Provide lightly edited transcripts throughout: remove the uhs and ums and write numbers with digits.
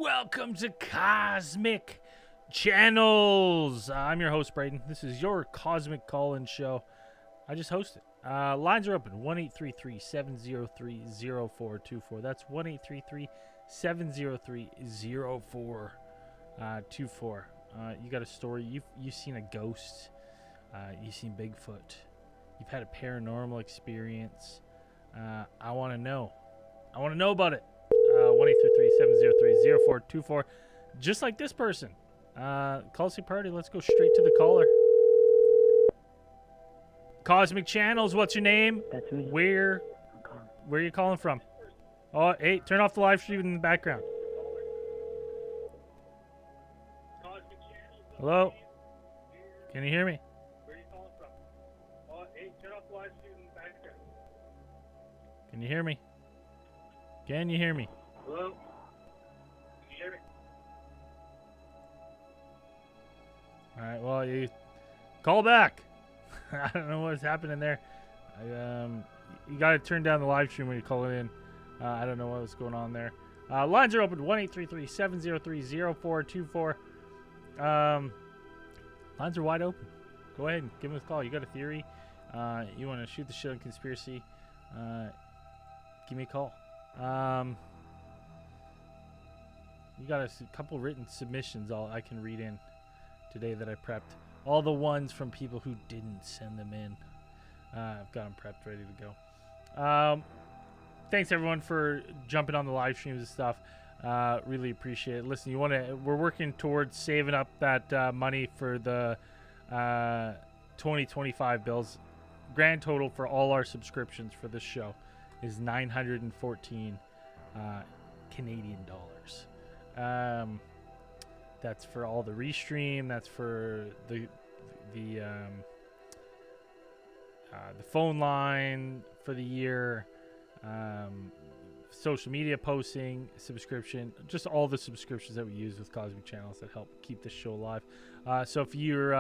Welcome to Cosmic Channels. I'm your host, Braden. This is your Cosmic Call-In show. I just hosted. Lines are open, 1-833-703-0424. That's 1-833-703-0424. You got a story. You've seen a ghost. You've seen Bigfoot. You've had a paranormal experience. I want to know. I want to know about it. 1-833-703-0424. Just like this person. Call City Party. Let's go straight to the caller. Cosmic Channels, what's your name? That's me. Where are you calling from? Oh, hey, turn off the live stream in the background. Hello? Can you hear me? Where are you calling from? Oh, hey, turn off the live stream in the background. Can you hear me? Can you hear me? Hello? Can you hear me? All right, well, you call back. I don't know what's happening there. You got to turn down the live stream when you call it in. I don't know what's going on there. Lines are open, 1-833-703-0424. Lines are wide open. Go ahead and give us a call. You got a theory? You want to shoot the shit on conspiracy? Give me a call. You got a couple written submissions I can read in today that I prepped. All the ones from people who didn't send them in. I've got them prepped, ready to go. Thanks everyone for jumping on the live streams and stuff. Really appreciate it. Listen, we're working towards saving up that money for the 2025 bills. Grand total for all our subscriptions for this show is 914 Canadian dollars. That's for all the restream. That's for the phone line for the year, social media posting, subscription, just all the subscriptions that we use with Cosmic Channels that help keep this show alive. So if you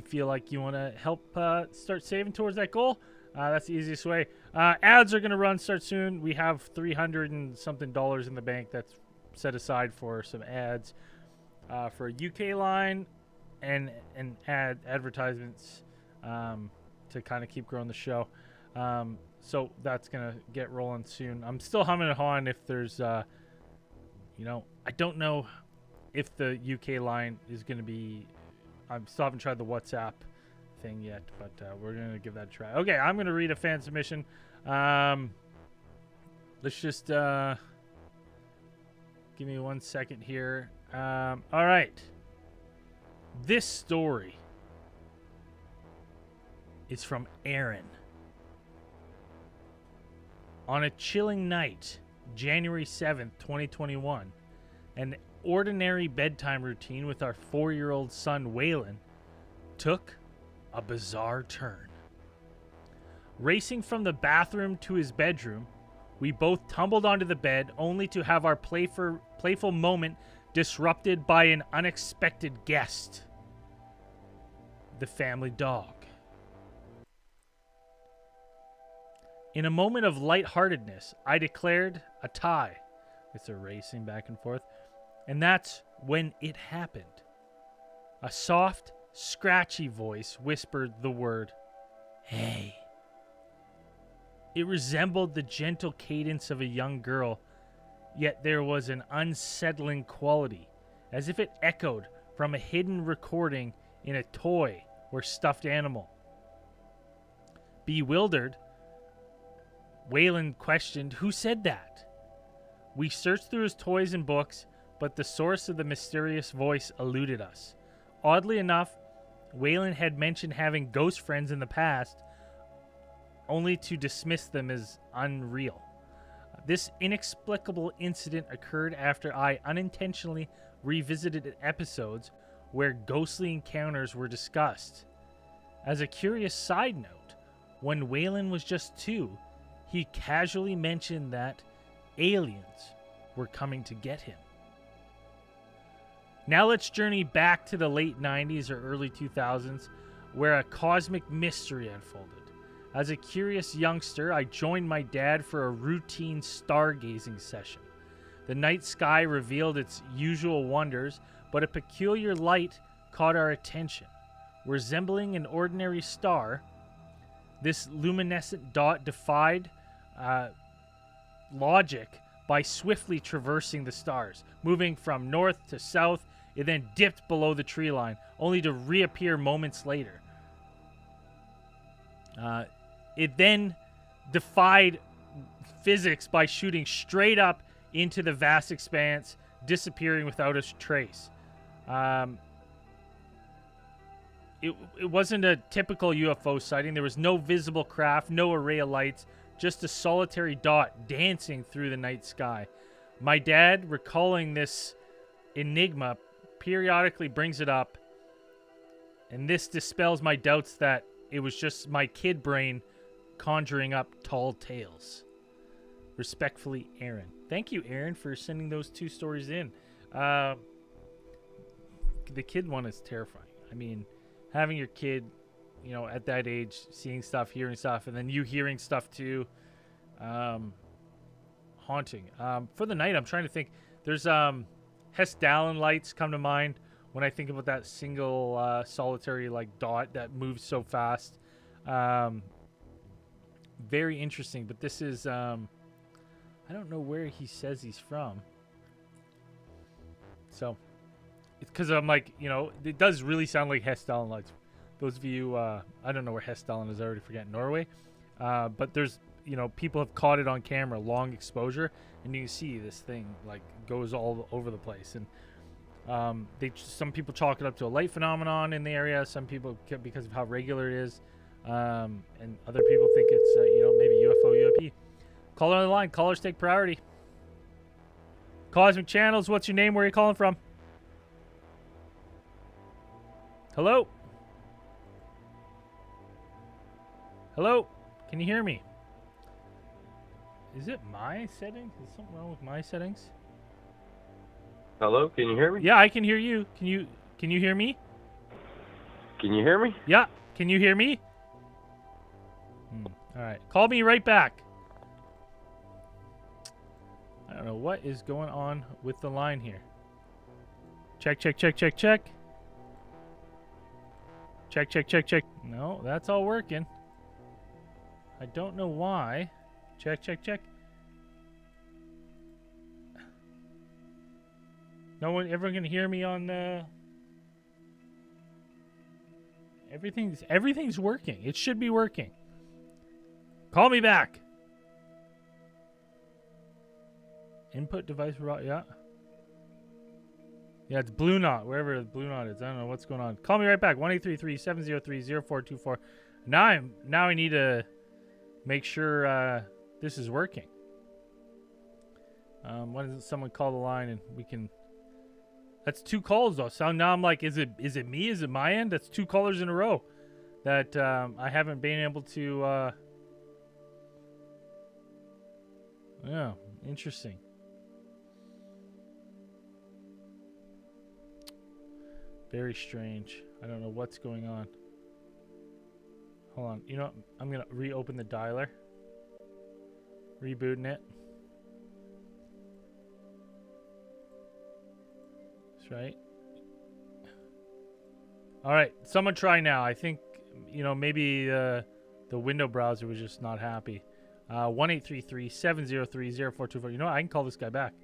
feel like you want to help start saving towards that goal, that's the easiest way. Ads are going to start soon. We have $300 and something in the bank that's set aside for some ads for a UK line and advertisements to kind of keep growing the show. So that's going to get rolling soon. I'm still humming and hawing if there's, I don't know if the UK line is going to be, I still haven't tried the WhatsApp thing yet, but we're going to give that a try. Okay, I'm going to read a fan submission. Let's just give me 1 second here. All right. This story is from Aaron. On a chilling night, January 7th, 2021, an ordinary bedtime routine with our 4-year-old son, Waylon, took a bizarre turn. Racing from the bathroom to his bedroom, we both tumbled onto the bed only to have our playful moment disrupted by an unexpected guest, the family dog. In a moment of lightheartedness, I declared a tie. It's a racing back and forth. And that's when it happened. A soft, scratchy voice whispered the word, "Hey." It resembled the gentle cadence of a young girl, yet there was an unsettling quality, as if it echoed from a hidden recording in a toy or stuffed animal. Bewildered, Waylon questioned, "Who said that?" We searched through his toys and books, but the source of the mysterious voice eluded us. Oddly enough, Waylon had mentioned having ghost friends in the past, only to dismiss them as unreal. This inexplicable incident occurred after I unintentionally revisited episodes where ghostly encounters were discussed. As a curious side note, when Waylon was just 2, he casually mentioned that aliens were coming to get him. Now let's journey back to the late 90s or early 2000s, where a cosmic mystery unfolded. As a curious youngster, I joined my dad for a routine stargazing session. The night sky revealed its usual wonders, but a peculiar light caught our attention. Resembling an ordinary star, this luminescent dot defied logic by swiftly traversing the stars. Moving from north to south, it then dipped below the tree line, only to reappear moments later. It then defied physics by shooting straight up into the vast expanse, disappearing without a trace. It wasn't a typical UFO sighting. There was no visible craft, no array of lights, just a solitary dot dancing through the night sky. My dad, recalling this enigma, periodically brings it up, and this dispels my doubts that it was just my kid brain conjuring up tall tales. Respectfully, Aaron. Thank you, Aaron, for sending those 2 stories in. The kid one is terrifying. I mean, having your kid, you know, at that age, seeing stuff, hearing stuff, and then you hearing stuff too, haunting. For the night, I'm trying to think. There's Hess-Dallin lights come to mind when I think about that single solitary like dot that moves so fast. Very interesting, but this is I don't know where he says he's from. So, it's because I'm like, you know, it does really sound like Hess-Dallin lights. Those of you, I don't know where Hess-Dallin is, I already forget, Norway. But there's, you know, people have caught it on camera, long exposure, and you can see this thing, like, goes all over the place. And some people chalk it up to a light phenomenon in the area. Some people, because of how regular it is. And other people think it's, you know, maybe UFO, UAP. Caller on the line. Callers take priority. Cosmic Channels, what's your name? Where are you calling from? Hello? Hello? Can you hear me? Is it my settings? Is something wrong with my settings? Hello, can you hear me? Yeah, I can hear you. Can you hear me? Can you hear me? Yeah. Can you hear me? All right. Call me right back. I don't know what is going on with the line here. Check, check, check, check, check. Check, check, check, check. No, that's all working. I don't know why. Check, check, check. Everyone can hear me on everything's working. It should be working. Call me back. Input device, yeah. Yeah, it's Blue Knot, wherever the Blue Knot is. I don't know what's going on. Call me right back. 1-833-703-0424. Now I need to make sure this is working. Why doesn't someone call the line and we can... That's 2 calls though. So now I'm like, is it me? Is it my end? That's 2 callers in a row that I haven't been able to... Yeah, interesting. Very strange. I don't know what's going on. Hold on. You know what? I'm going to reopen the dialer. Rebooting it. That's right. All right. Someone try now. I think, you know, maybe the window browser was just not happy. 1-833-703-0424. You know what? I can call this guy back.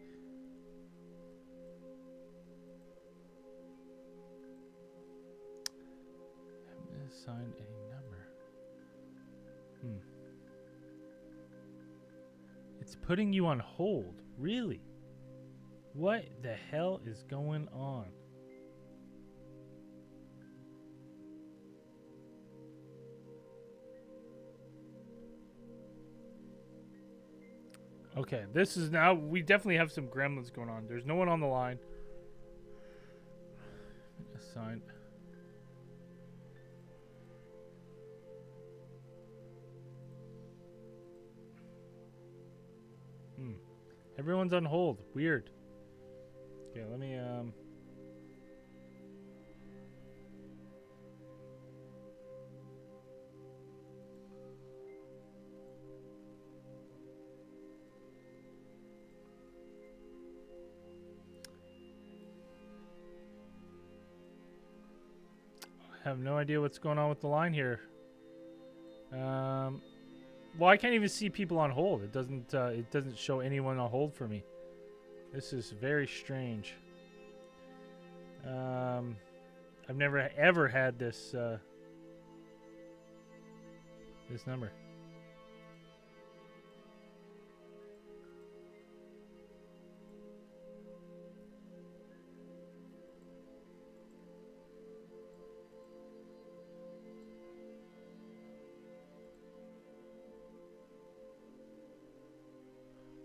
Assigned any number. It's putting you on hold. Really? What the hell is going on? Okay, this is now, we definitely have some gremlins going on. There's no one on the line. Assigned. Everyone's on hold. Weird. Okay, let me have no idea what's going on with the line here. Well, I can't even see people on hold. It doesn't show anyone on hold for me. This is very strange. I've never ever had this this number.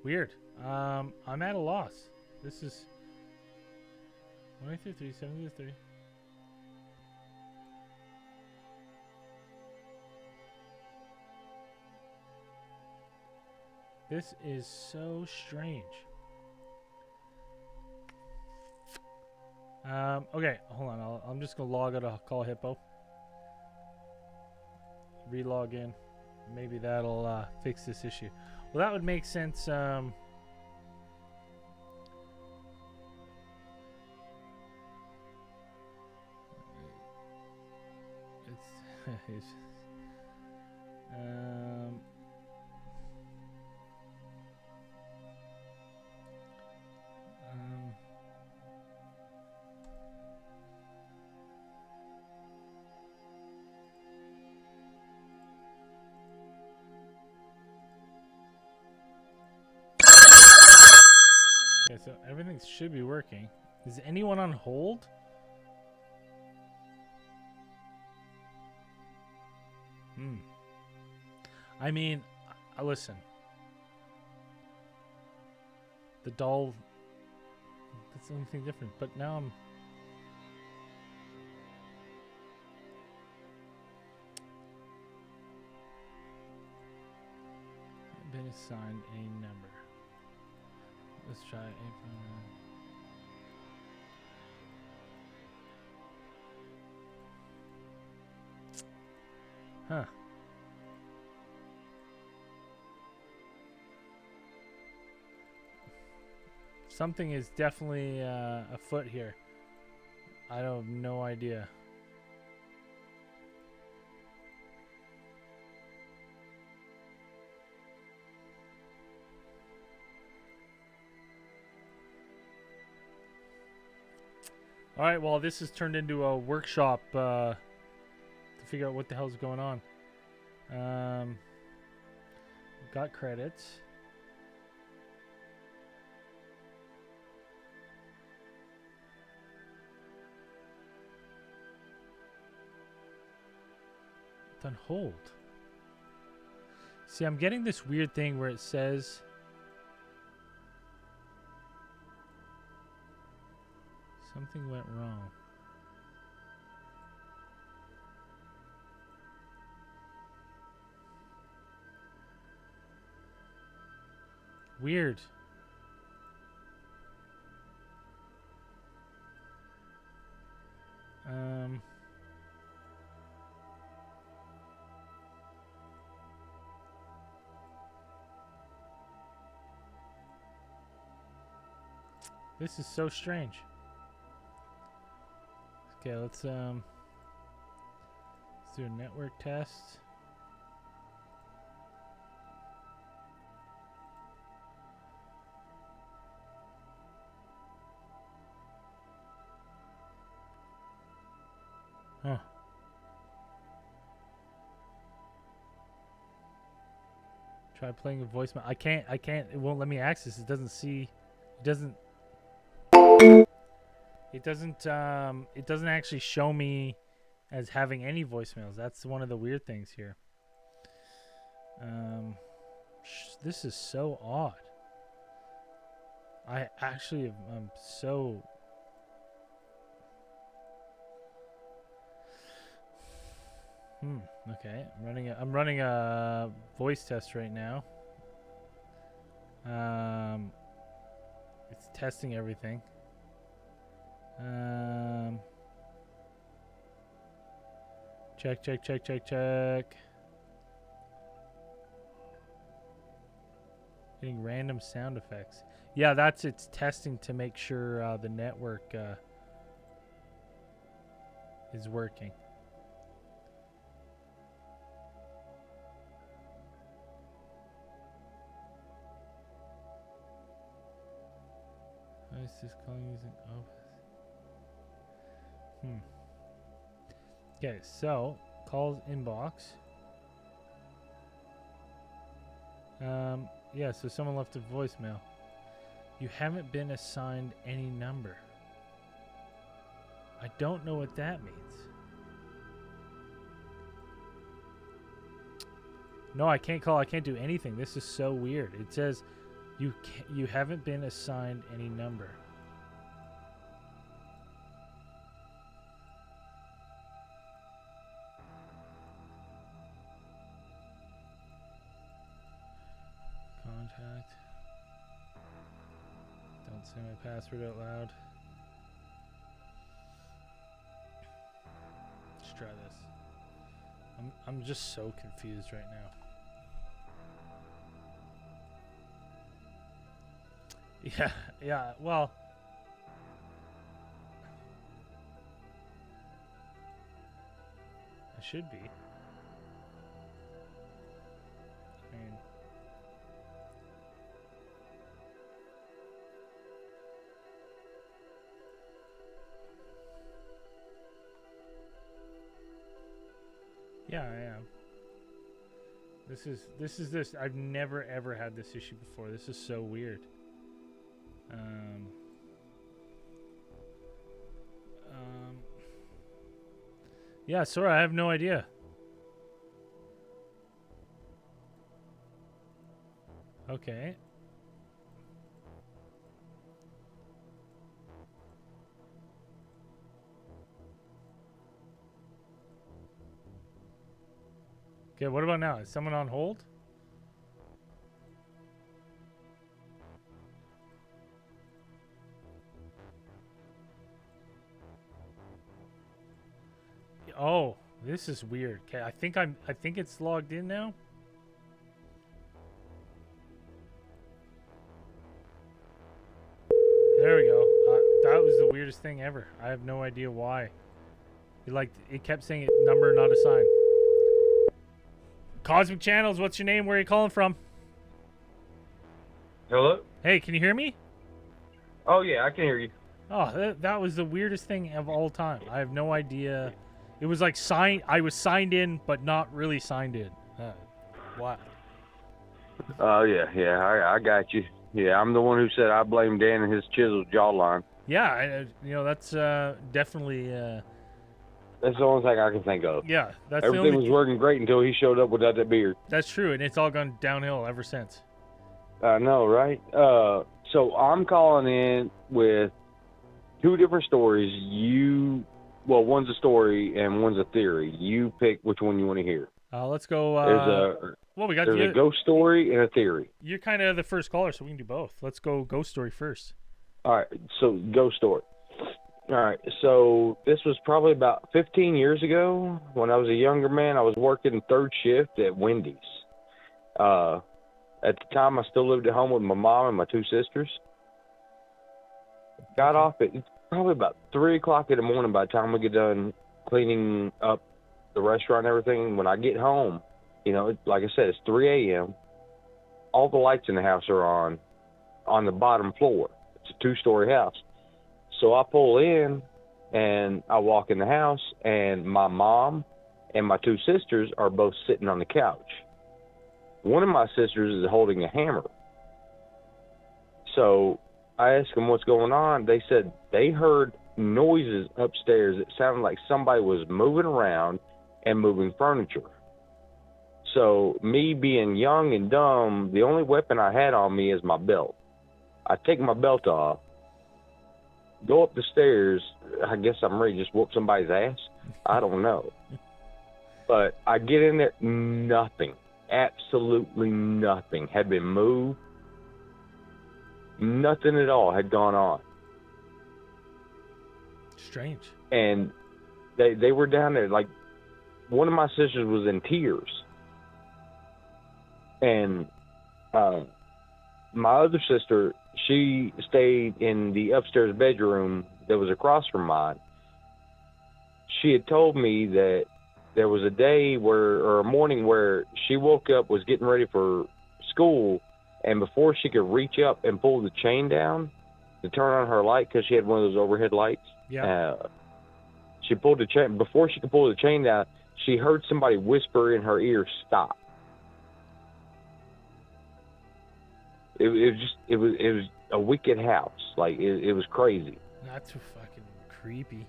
Weird. I'm at a loss. This is 183, 73. This is so strange. Okay, hold on. I'm just gonna log out of Call Hippo. Relog in. Maybe that'll fix this issue. Well, that would make sense. It's okay, so everything should be working. Is anyone on hold? I mean, listen. The doll, that's the only thing different. But now I'm... I've been assigned a number. Let's try 8.9. Huh. Something is definitely afoot here. I have no idea. All right, well, this has turned into a workshop to figure out what the hell's going on. Got credits. On hold. See, I'm getting this weird thing where it says something went wrong. Weird. This is so strange. Okay, let's do a network test. Huh. Try playing a voicemail. I can't. It won't let me access. It doesn't see. It doesn't. It doesn't actually show me as having any voicemails. That's one of the weird things here. This is so odd. I actually am so... Okay, I'm running a voice test right now. It's testing everything. Check. Getting random sound effects. Yeah, it's testing to make sure the network is working. Device is calling using Opus. Okay, so calls inbox. Yeah, so someone left a voicemail. You haven't been assigned any number. I don't know what that means. No, I can't call. I can't do anything. This is so weird. It says you haven't been assigned any number. Contact. Don't say my password out loud. Let's try this. I'm just so confused right now. Yeah, well. I should be. I mean. Yeah, I am. This is I've never ever had this issue before. This is so weird. Yeah, sorry, I have no idea. Okay. Okay, what about now? Is someone on hold? Oh, this is weird. Okay, I think it's logged in now. There we go. That was the weirdest thing ever. I have no idea why. It kept saying number not assigned. Cosmic Channels, what's your name? Where are you calling from? Hello? Hey, can you hear me? Oh, yeah, I can hear you. Oh, that was the weirdest thing of all time. I have no idea. It was like I was signed in, but not really signed in. What? Oh, yeah, I got you. Yeah, I'm the one who said I blame Dan and his chiseled jawline. Yeah, that's definitely. That's the only thing I can think of. Yeah, that's everything was working great until he showed up without that beard. That's true, and it's all gone downhill ever since. I know, right? So I'm calling in with two different stories. One's a story and one's a theory. You pick which one you want to hear. Let's go. There's a ghost story and a theory. You're kind of the first caller, so we can do both. Let's go ghost story first. All right, so ghost story. All right, so this was probably about 15 years ago when I was a younger man. I was working third shift at Wendy's. At the time, I still lived at home with my mom and my two sisters. Got off at probably about 3 o'clock in the morning by the time we get done cleaning up the restaurant and everything. When I get home, like I said, it's 3 a.m. All the lights in the house are on the bottom floor. It's a 2-story house. So I pull in and I walk in the house, and my mom and my two sisters are both sitting on the couch. One of my sisters is holding a hammer. So I asked them what's going on. They said they heard noises upstairs. It sounded like somebody was moving around and moving furniture. So me being young and dumb, the only weapon I had on me is my belt. I take my belt off, go up the stairs. I guess I'm ready to just whoop somebody's ass. I don't know. But I get in there, nothing. Absolutely nothing had been moved. Nothing at all had gone on. Strange. And they were down there. Like, one of my sisters was in tears. And my other sister, she stayed in the upstairs bedroom that was across from mine. She had told me that there was a morning where she woke up, was getting ready for school, and before she could reach up and pull the chain down, to turn on her light because she had one of those overhead lights. Yeah. She pulled the chain. Before she could pull the chain down, she heard somebody whisper in her ear, "Stop." It was a wicked house. Like it was crazy. That's fucking creepy.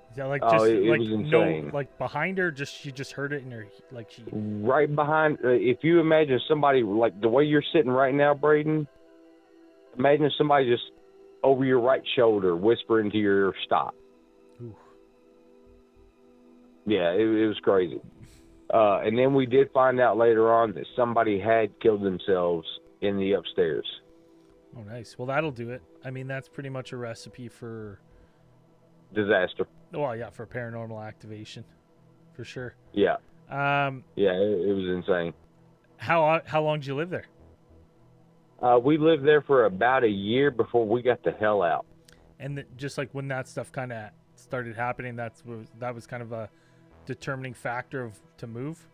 Is that like Oh, just it like was no insane. like behind her? Just she just heard it in her like she. Right behind. If you imagine somebody like the way you're sitting right now, Braden, imagine somebody just over your right shoulder whispering to your ear, "Stop." Ooh. Yeah, it was crazy. And then we did find out later on that somebody had killed themselves in the upstairs. Oh, nice. Well, that'll do it. I mean, that's pretty much a recipe for. Disaster. Well, yeah, for paranormal activation, for sure. Yeah. Yeah, it was insane. How long did you live there? We lived there for about a year before we got the hell out. And just like when that stuff kind of started happening, that was kind of a determining factor to move.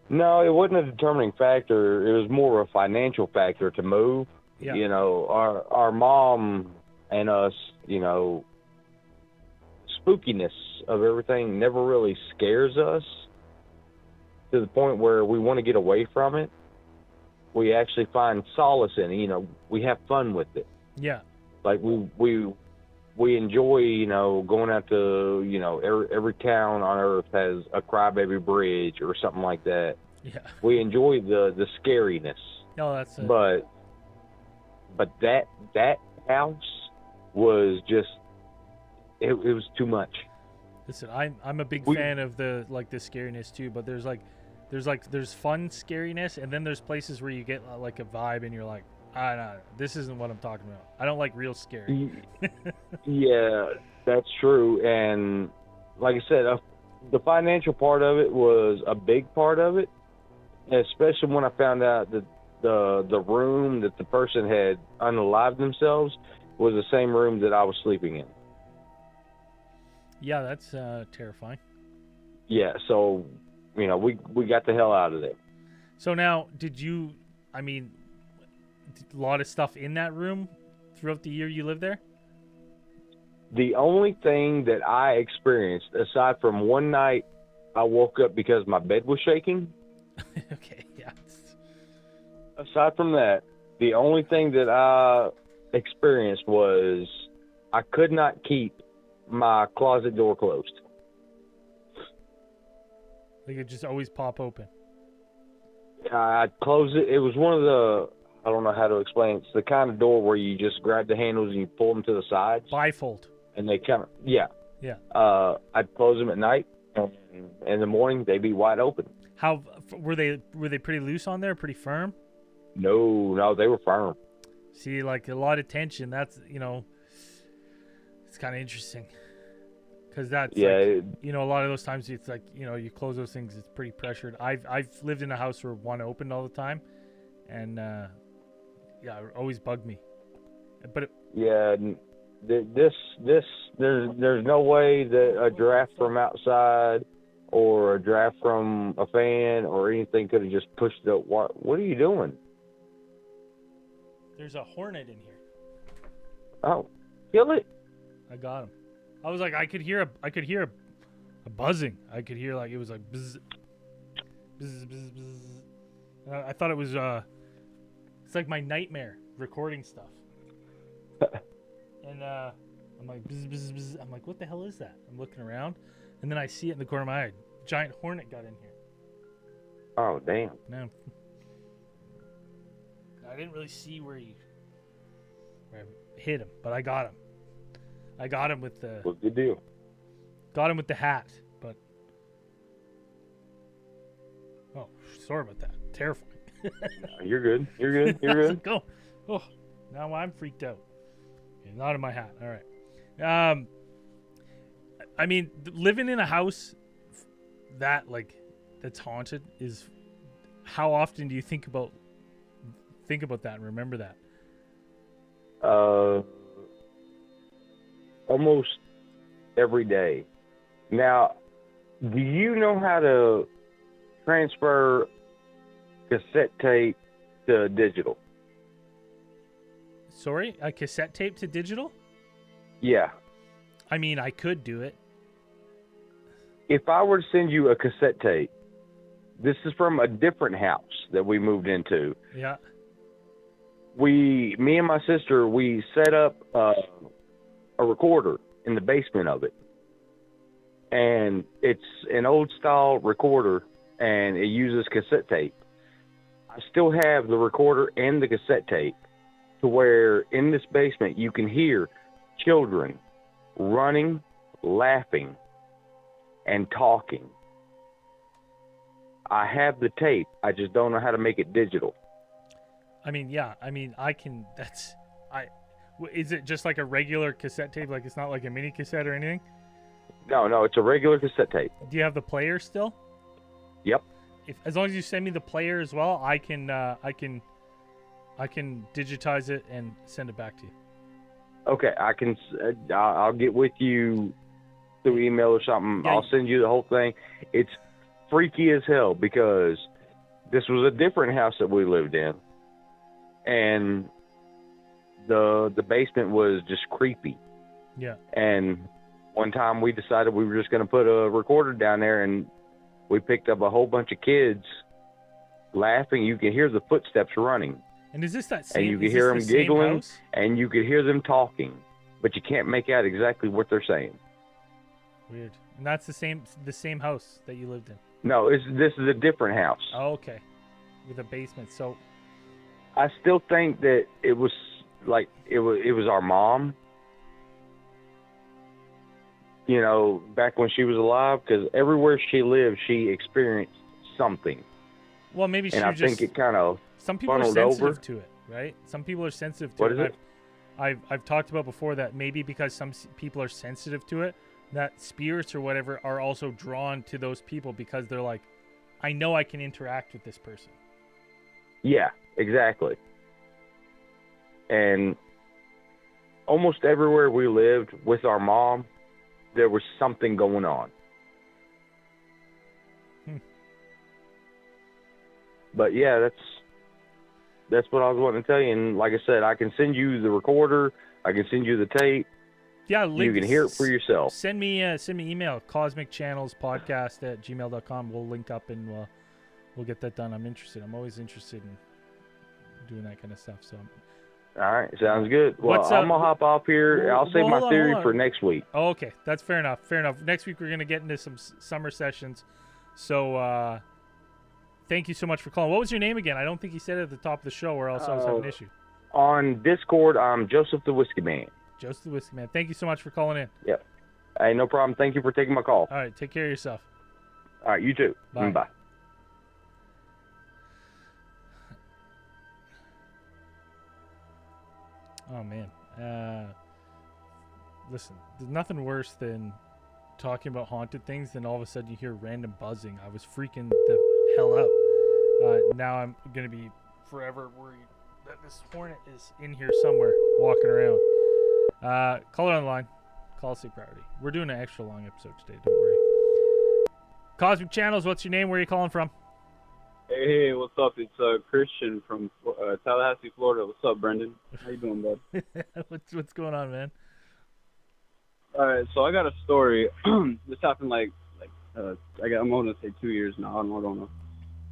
No, it wasn't a determining factor. It was more a financial factor to move. Yeah. You know, our mom and us, you know, spookiness of everything never really scares us to the point where we want to get away from it. We actually find solace in it. You know, we have fun with it. Yeah. Like we enjoy, you know, going out to, you know, every town on earth has a crybaby bridge or something like that. Yeah. We enjoy the scariness. No, that's. But that house was just it was too much. Listen, I'm a big fan of the scariness too, but there's fun scariness, and then there's places where you get like a vibe, and you're like, no, this isn't what I'm talking about. I don't like real scary. Yeah, that's true. And like I said, the financial part of it was a big part of it, especially when I found out that the room that the person had unalived themselves was the same room that I was sleeping in. Yeah, that's terrifying. Yeah, so, you know, we got the hell out of there. So now, a lot of stuff in that room throughout the year you lived there? The only thing that I experienced, aside from one night I woke up because my bed was shaking. Okay, yeah. Aside from that, the only thing that I experienced was I could not keep my closet door closed. Like it just always pop open. I'd close it. It was one of the, I don't know how to explain it. It's the kind of door where you just grab the handles and you pull them to the sides. Bifold. And they kind of, yeah. Yeah. I'd close them at night, and in the morning they'd be wide open. How were they pretty loose on there? Pretty firm? No, they were firm. See, like a lot of tension. That's, you know, it's kind of interesting. Because that's, like, you know, a lot of those times it's like, you know, you close those things, it's pretty pressured. I've lived in a house where one opened all the time, and yeah, it always bugged me. But there's no way that a draft from outside or a draft from a fan or anything could have just pushed it up. What are you doing? There's a hornet in here. Oh, kill it! I got him. I was like, I could hear a buzzing. I could hear like it was like bzz, bzz, bzz, bzz. I thought it was it's like my nightmare recording stuff. And I'm like bzz, bzz, bzz. I'm like, what the hell is that? I'm looking around, and then I see it in the corner of my eye. Giant hornet got in here. Oh damn! No, I didn't really see where I hit him, but I got him. I got him with the. Well, good deal. Got him with the hat, but. Oh, sorry about that. Terrifying. You're good. You're good. You're good. Go. Oh, now I'm freaked out. Okay, not in my hat. All right. I mean, living in a house that's haunted is. How often do you think about that and remember that? Almost every day. Now, do you know how to transfer cassette tape to digital? Sorry, a cassette tape to digital? Yeah. I mean, I could do it. If I were to send you a cassette tape, this is from a different house that we moved into. Yeah. Me and my sister, we set up a recorder in the basement of it. And it's an old style recorder, and it uses cassette tape. I still have the recorder and the cassette tape to where in this basement you can hear children running, laughing, and talking. I have the tape. I just don't know how to make it digital. I mean, yeah. I mean, I can. Is it just like a regular cassette tape? Like it's not like a mini cassette or anything? No, it's a regular cassette tape. Do you have the player still? Yep. As long as you send me the player as well, I can digitize it and send it back to you. Okay, I can. I'll get with you through email or something. Yeah. I'll send you the whole thing. It's freaky as hell because this was a different house that we lived in, and the basement was just creepy. Yeah. And one time we decided we were just going to put a recorder down there, and we picked up a whole bunch of kids laughing. You can hear the footsteps running. And is this that same? And you could is hear this them the same giggling, house? and you could hear them talking, but you can't make out exactly what they're saying. Weird. And that's the same house that you lived in. No, this is a different house. Oh, okay. With a basement. So I still think that it was like it was our mom. You know, back when she was alive, because everywhere she lived, she experienced something. well, maybe she And I just. think it kind of Some people are funneled sensitive over. to it, right? Some people are sensitive to What it. is it? I've talked about before that maybe because some people are sensitive to it, that spirits or whatever are also drawn to those people because they're like, I know I can interact with this person. Yeah, exactly. And almost everywhere we lived with our mom, there was something going on. But yeah, that's what I was wanting to tell you. And like I said, I can send you the recorder. I can send you the tape. Yeah, You can hear it for yourself. Send me email, CosmicChannelsPodcast@gmail.com. We'll link up and we'll get that done. I'm interested. I'm always interested in doing that kind of stuff. So. All right, sounds good. Well, I'm going to hop off here. I'll save my theory for next week. Oh, okay. That's fair enough. Fair enough. Next week, we're going to get into some summer sessions. So, thank you so much for calling. What was your name again? I don't think you said it at the top of the show, or else I was having an issue. On Discord, I'm Joseph the Whiskey Man. Joseph the Whiskey Man. Thank you so much for calling in. Yep. Hey, no problem. Thank you for taking my call. All right. Take care of yourself. All right, you too. Bye. Bye. Oh, man. Listen, there's nothing worse than talking about haunted things, then all of a sudden you hear random buzzing. I was freaking the hell out. Now I'm going to be forever worried that this hornet is in here somewhere walking around. Call it on the line. Call us a priority. We're doing an extra long episode today. Don't worry. Cosmic Channels, what's your name? Where are you calling from? Hey, what's up? It's Christian from Tallahassee, Florida. What's up, Brendan? How you doing, bud? What's going on, man? All right, so I got a story. This happened I'm going to say 2 years now. I don't know.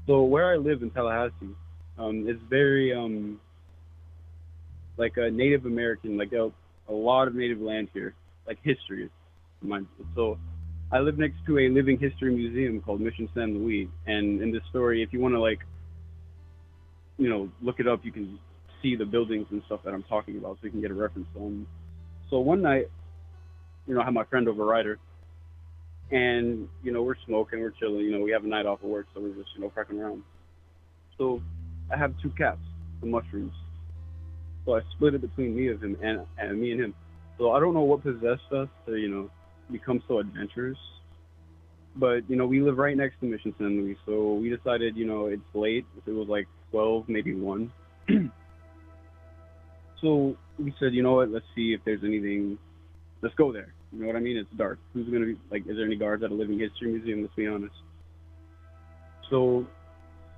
So where I live in Tallahassee, it's very like a Native American, like a lot of Native land here, like history. So I live next to a living history museum called Mission San Luis, and in this story, if you want to look it up, you can see the buildings and stuff that I'm talking about, so you can get a reference. So one night, I have my friend over, Ryder, and we're smoking, we're chilling. We have a night off of work, so we're just cracking around. So I have two caps of mushrooms, so I split it between me and him. So I don't know what possessed us to become so adventurous, but we live right next to Mission San Luis, so we decided it's late. It was like 12, maybe 1. So we said, what, let's see if there's anything. Let's go there. You know what I mean? It's dark. Who's gonna be is there any guards at a living history museum? Let's be honest. So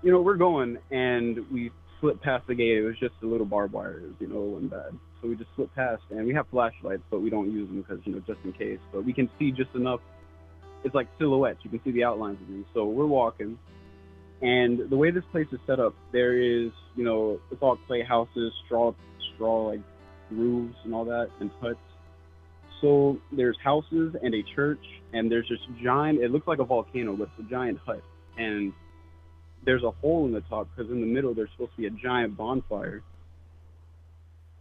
we're going, and we slipped past the gate. It was just a little barbed wire. You know, it wasn't bad. So we just slipped past, and we have flashlights, but we don't use them because, you know, just in case. But we can see just enough. It's like silhouettes. You can see the outlines of them. So we're walking, and the way this place is set up, there is, you know, it's all clay houses, straw like roofs and all that, and huts. So there's houses and a church, and there's this giant, it looks like a volcano, but it's a giant hut. And there's a hole in the top because in the middle there's supposed to be a giant bonfire.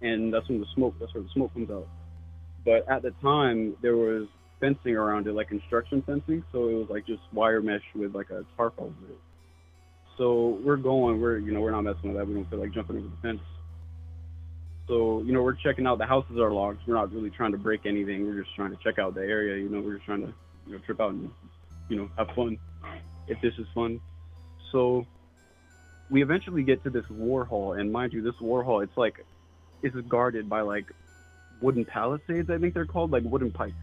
And that's where the smoke comes out. But at the time, there was fencing around it, like construction fencing. So it was like just wire mesh with like a tarp over it. So we're not messing with that. We don't feel like jumping over the fence. So, you know, we're checking out. The houses are locked. We're not really trying to break anything. We're just trying to check out the area. You know, we're just trying to, you know, trip out and, you know, have fun, if this is fun. So we eventually get to this war hall. And mind you, this war hall, it's guarded by, like, wooden palisades, I think they're called, like wooden pikes.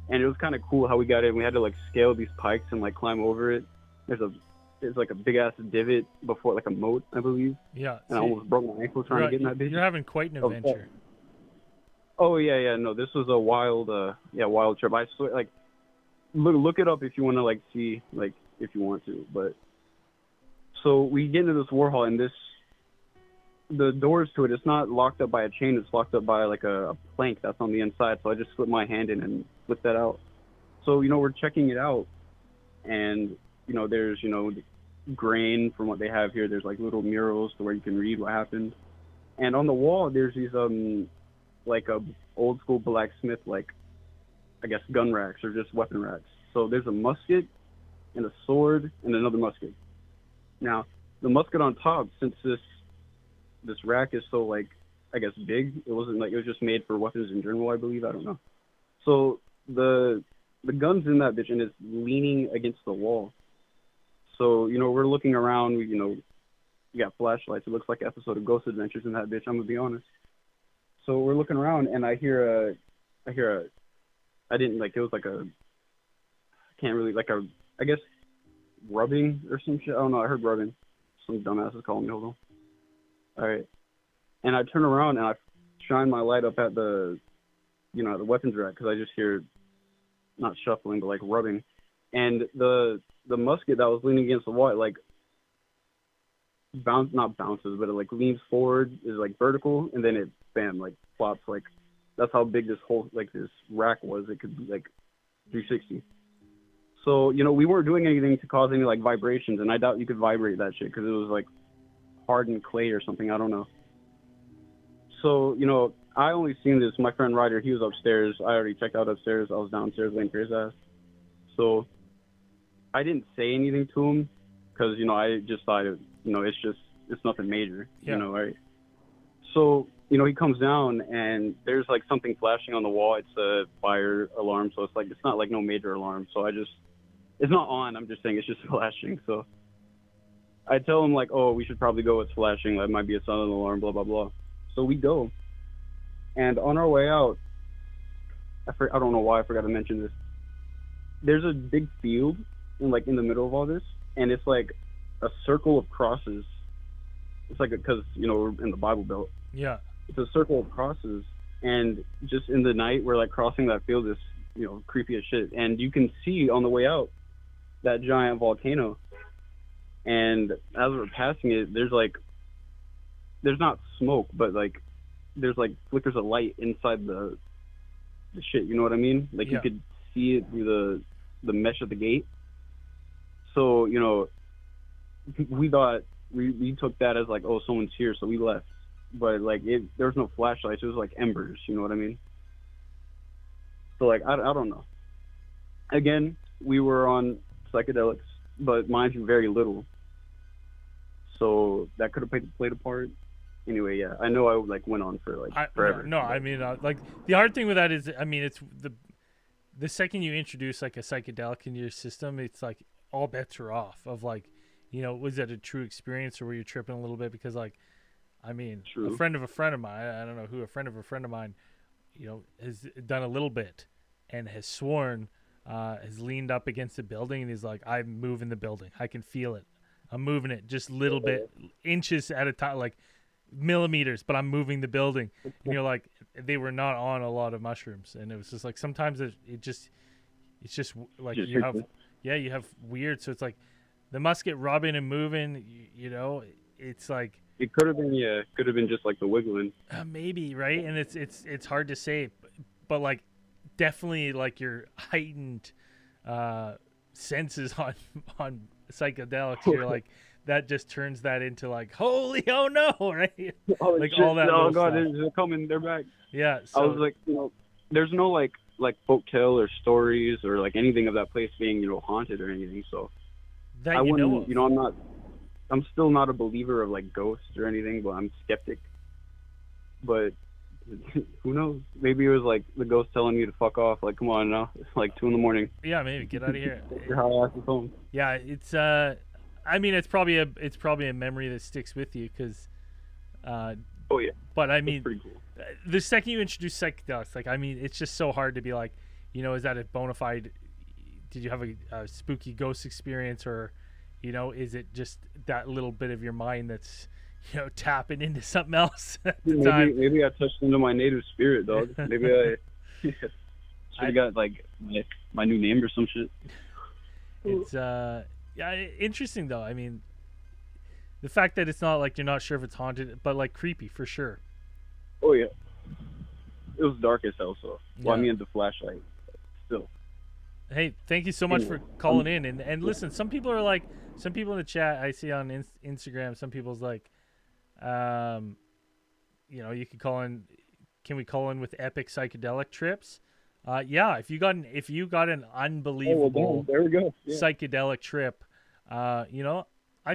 And it was kind of cool how we got in. We had to, like, scale these pikes and, like, climb over it. There's like a big ass divot before, like a moat, I believe. Yeah. And I almost broke my ankle trying to get in that bitch. You're having quite an adventure. Oh yeah. No, this was a wild trip. I swear, like, look it up if you want to, like, see, like, if you want to. But so we get into this war hall, and the doors to it's not locked up by a chain. It's locked up by like a plank that's on the inside. So I just slipped my hand in and flipped that out. So, you know, we're checking it out, and, you know, there's, you know, grain from what they have here. There's like little murals to where you can read what happened. And on the wall, there's these, like a old school blacksmith, like, I guess gun racks or just weapon racks. So there's a musket and a sword and another musket. Now, the musket on top, since this rack is so, like, I guess big, it was just made for weapons in general, I believe. I don't know. So the gun's in that bitch, and it's leaning against the wall. So, you know, we're looking around. We got flashlights. It looks like an episode of Ghost Adventures in that bitch, I'm gonna be honest. So we're looking around, and I hear I didn't, like, it was like I guess rubbing or some shit. I don't know. I heard rubbing. Some dumbass is calling me. Hold on. All right. And I turn around, and I shine my light up at the weapons rack, because I just hear, not shuffling, but like rubbing. And the musket that was leaning against the wall, it, like, not bounces, but it, like, leans forward, is, like, vertical, and then it, bam, like, flops. Like, that's how big this whole, like, this rack was. It could be, like, 360. So, you know, we weren't doing anything to cause any, like, vibrations, and I doubt you could vibrate that shit, because it was, like, hardened clay or something. I don't know. So, you know, I only seen this. My friend Ryder, he was upstairs. I already checked out upstairs. I was downstairs waiting for his ass. So I didn't say anything to him, because, you know, I just thought, you know, it's nothing major, yeah. You know, right? So, you know, he comes down, and there's, like, something flashing on the wall. It's a fire alarm, so it's not like no major alarm. So it's not on. I'm just saying it's just flashing. So I tell him, like, oh, we should probably go. It's flashing. That might be a silent alarm, blah, blah, blah. So we go. And on our way out, I don't know why I forgot to mention this. There's a big field in the middle of all this, and it's like a circle of crosses. It's like, because, you know, we're in the Bible Belt. Yeah. It's a circle of crosses, and just in the night, we're, like, crossing that field. Is, you know, creepy as shit. And you can see on the way out that giant volcano. And as we're passing it, there's not smoke, but, like, there's, like, flickers of light inside the shit, you know what I mean? Like, yeah. You could see it through the mesh of the gate. So, you know, we thought, we took that as, like, oh, someone's here, so we left. But, like, there was no flashlights. It was, like, embers, you know what I mean? So, like, I don't know. Again, we were on psychedelics, but mind you, very little. So that could have played a part. Anyway, yeah, I know I, like, went on for, like, forever. No, I mean, like, the hard thing with that is, I mean, it's the second you introduce, like, a psychedelic into your system, it's like all bets are off of, like, you know, was that a true experience, or were you tripping a little bit? Because, like, I mean, True. a friend of mine, I don't know who, a friend of mine, you know, has done a little bit and has sworn, has leaned up against the building, and he's like, I'm moving the building. I can feel it. I'm moving it just a little bit, inches at a time, like millimeters, but I'm moving the building. And you're like, they were not on a lot of mushrooms, and it was just like sometimes it's just like you have weird. So it's like the musket rubbing and moving. You know, it's like It could have been just like the wiggling. maybe, right? And it's hard to say, but like definitely like your heightened senses on psychedelics. You're like that just turns that into like holy oh no, right? Oh, like shit. all that. Oh god, stuff. they're coming, they're back. Yeah. I So was like, there's no like folktale or stories or like anything of that place being haunted or anything. So that I you wouldn't, know of. I'm still not a believer of like ghosts or anything, but I'm skeptic. But who knows? Maybe it was like the ghost telling you to fuck off. Like, come on now, it's like 2 a.m. Yeah, maybe get out of here. How I asked the phone. Yeah, it's I mean it's probably a memory that sticks with you because Oh yeah. but I That's mean pretty cool. the second you introduce psychedelics, like I mean it's just so hard to be like, is that a bona fide, did you have a spooky ghost experience, or is it just that little bit of your mind that's tapping into something else at the time? Maybe I touched into my native spirit, dog. Maybe I should have got like my new name or some shit. It's yeah, interesting though. I mean, the fact that it's not like you're not sure if it's haunted, but like creepy for sure. Oh yeah. It was dark as hell, so Yeah. I mean the flashlight. Still. Hey, thank you so much for calling in. And listen, some people in the chat I see on Instagram, some people's like, you could call in. Can we call in with epic psychedelic trips? Yeah, if you got an unbelievable there we go. Yeah. psychedelic trip, I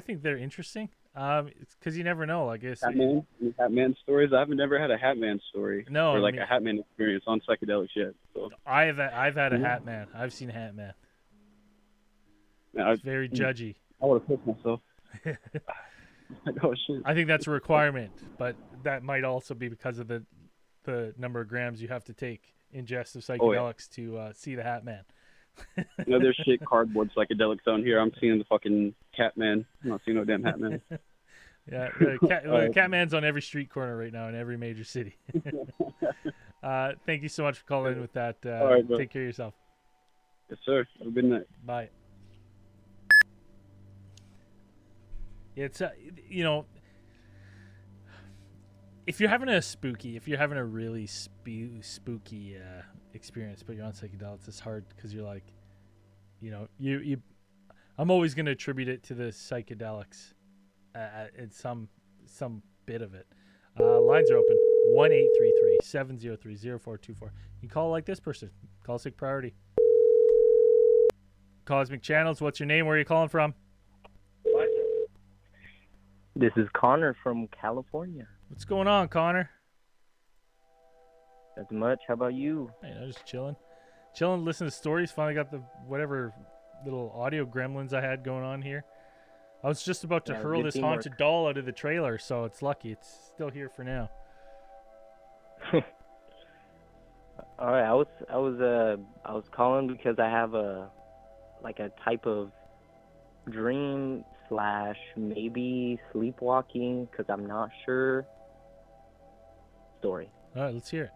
think they're interesting. Because you never know. I guess Hatman stories. I've never had a Hatman story. No, or I like mean- a Hatman experience on psychedelics yet. So I've had a Hat Man. I've seen Hat Man. man, It's very judgy. I would have pissed myself. Like, oh shit. I think that's a requirement, but that might also be because of the number of grams you have to take ingest of psychedelics to see the Hat Man. There's shit cardboard psychedelics down here. I'm seeing the fucking Catman. I'm not seeing no damn Hatman. Yeah, the Catman's on every street corner right now in every major city. Thank you so much for calling in with that. All right, bro. Take care of yourself. Yes, sir. Have a good night. Bye. It's if you're having a really spooky experience, but you're on psychedelics, it's hard because you're like, I'm always going to attribute it to the psychedelics, and some bit of it. Lines are open. 1-833-703-0424. You can call like this person. Call Sick Priority. Cosmic Channels. What's your name? Where are you calling from? This is Connor from California. What's going on, Connor? Not much. How about you? Hey, just chilling, listening to stories. Finally got the whatever little audio gremlins I had going on here. I was just about to hurl good this teamwork. haunted doll out of the trailer, so it's lucky it's still here for now. All right. I was calling because I have a type of dream / maybe sleepwalking, because I'm not sure. Story. All right, let's hear it.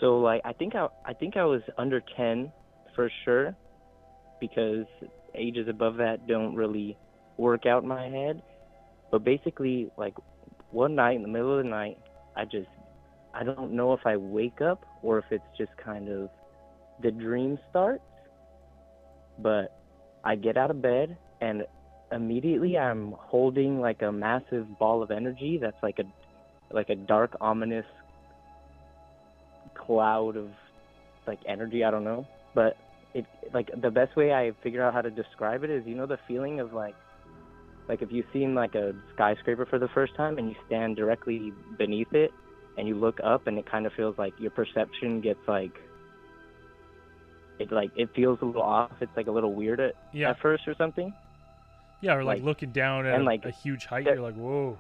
So like I think I was under 10 for sure, because ages above that don't really work out in my head. But basically, like one night in the middle of the night, I don't know if I wake up or if it's just kind of the dream starts. But I get out of bed and immediately I'm holding like a massive ball of energy that's like a dark, ominous cloud of like energy. I don't know, but it like the best way I figure out how to describe it is, the feeling of like if you've seen like a skyscraper for the first time and you stand directly beneath it and you look up and it kind of feels like your perception gets like it feels a little off. It's like a little weird at first or something. Yeah, or like looking down at a huge height, you're like, whoa.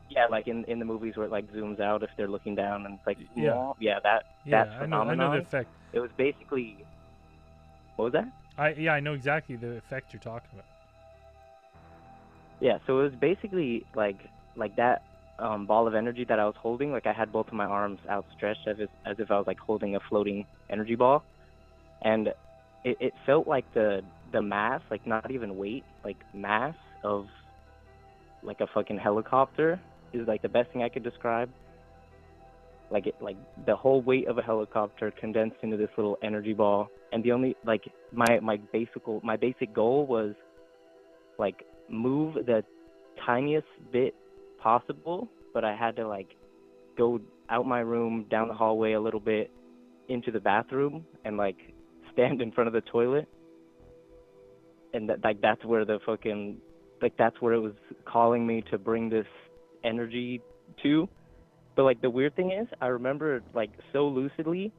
Yeah, like in the movies where it like zooms out if they're looking down and it's like, that I phenomenon. know the effect. It was basically, what was that? I know exactly the effect you're talking about. Yeah, so it was basically like that ball of energy that I was holding. Like I had both of my arms outstretched as if I was like holding a floating energy ball, and it felt like the mass, like not even weight, like mass of like a fucking helicopter is like the best thing I could describe. Like the whole weight of a helicopter condensed into this little energy ball, and the only like my basic goal was like move the tiniest bit possible, but I had to like go out my room, down the hallway a little bit, into the bathroom, and like stand in front of the toilet, and that's where the fucking that's where it was calling me to bring this energy to. But like the weird thing is, I remember like so lucidly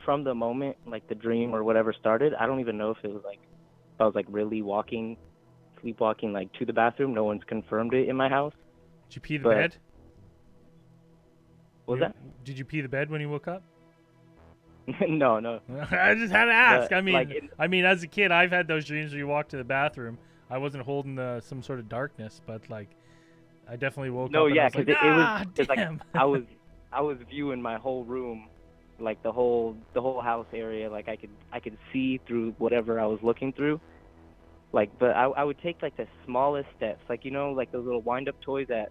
from the moment like the dream or whatever started. I don't even know if it was like if I was like really sleepwalking like to the bathroom. No one's confirmed it in my house. Did you pee the bed? What was that? Did you pee the bed when you woke up? No. I just had to ask. I mean, like as a kid, I've had those dreams where you walk to the bathroom. I wasn't holding some sort of darkness, but like, I definitely woke up. No, yeah, because it was like I was viewing my whole room, like the whole house area. Like I could see through whatever I was looking through. Like, but I would take like the smallest steps, like you know, like those little wind-up toys that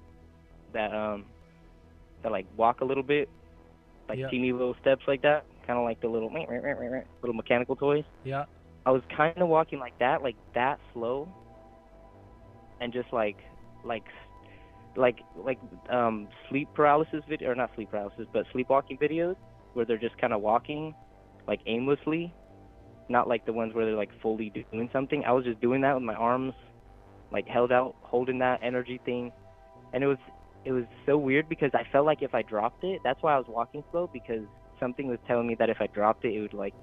like walk a little bit, like teeny little steps like that, kind of like the little mechanical toys. Yeah. I was kind of walking like that slow, and just like sleep paralysis video, or not sleep paralysis, but sleepwalking videos where they're just kind of walking like aimlessly, not like the ones where they're like fully doing something. I was just doing that with my arms like held out, holding that energy thing, and it was so weird because I felt like if I dropped it, that's why I was walking slow, because something was telling me that if I dropped it, it would like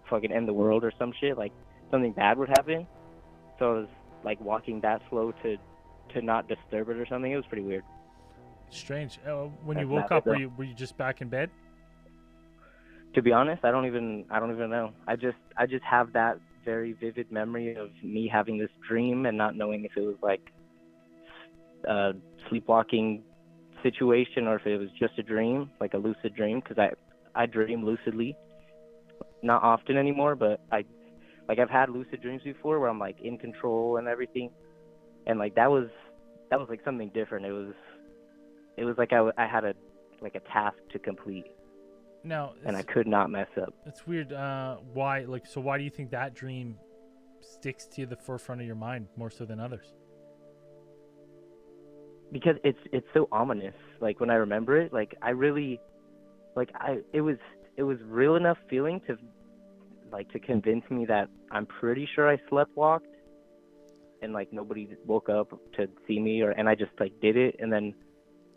fucking end the world or some shit, like something bad would happen. So I was like walking that slow to not disturb it or something. It was pretty weird. Strange. When you woke up, were you just back in bed? To be honest, I don't even know. I just have that very vivid memory of me having this dream and not knowing if it was like a sleepwalking situation or if it was just a dream, like a lucid dream, because I dream lucidly. Not often anymore, but I've had lucid dreams before where I'm like in control and everything, and like that was like something different. It was like I had a task to complete. Now, and I could not mess up. It's weird. Why do you think that dream sticks to the forefront of your mind more so than others? Because it's so ominous. Like when I remember it, like I really, it was real enough feeling to convince me that I'm pretty sure I sleptwalked, and like nobody woke up to see me, and I just like did it and then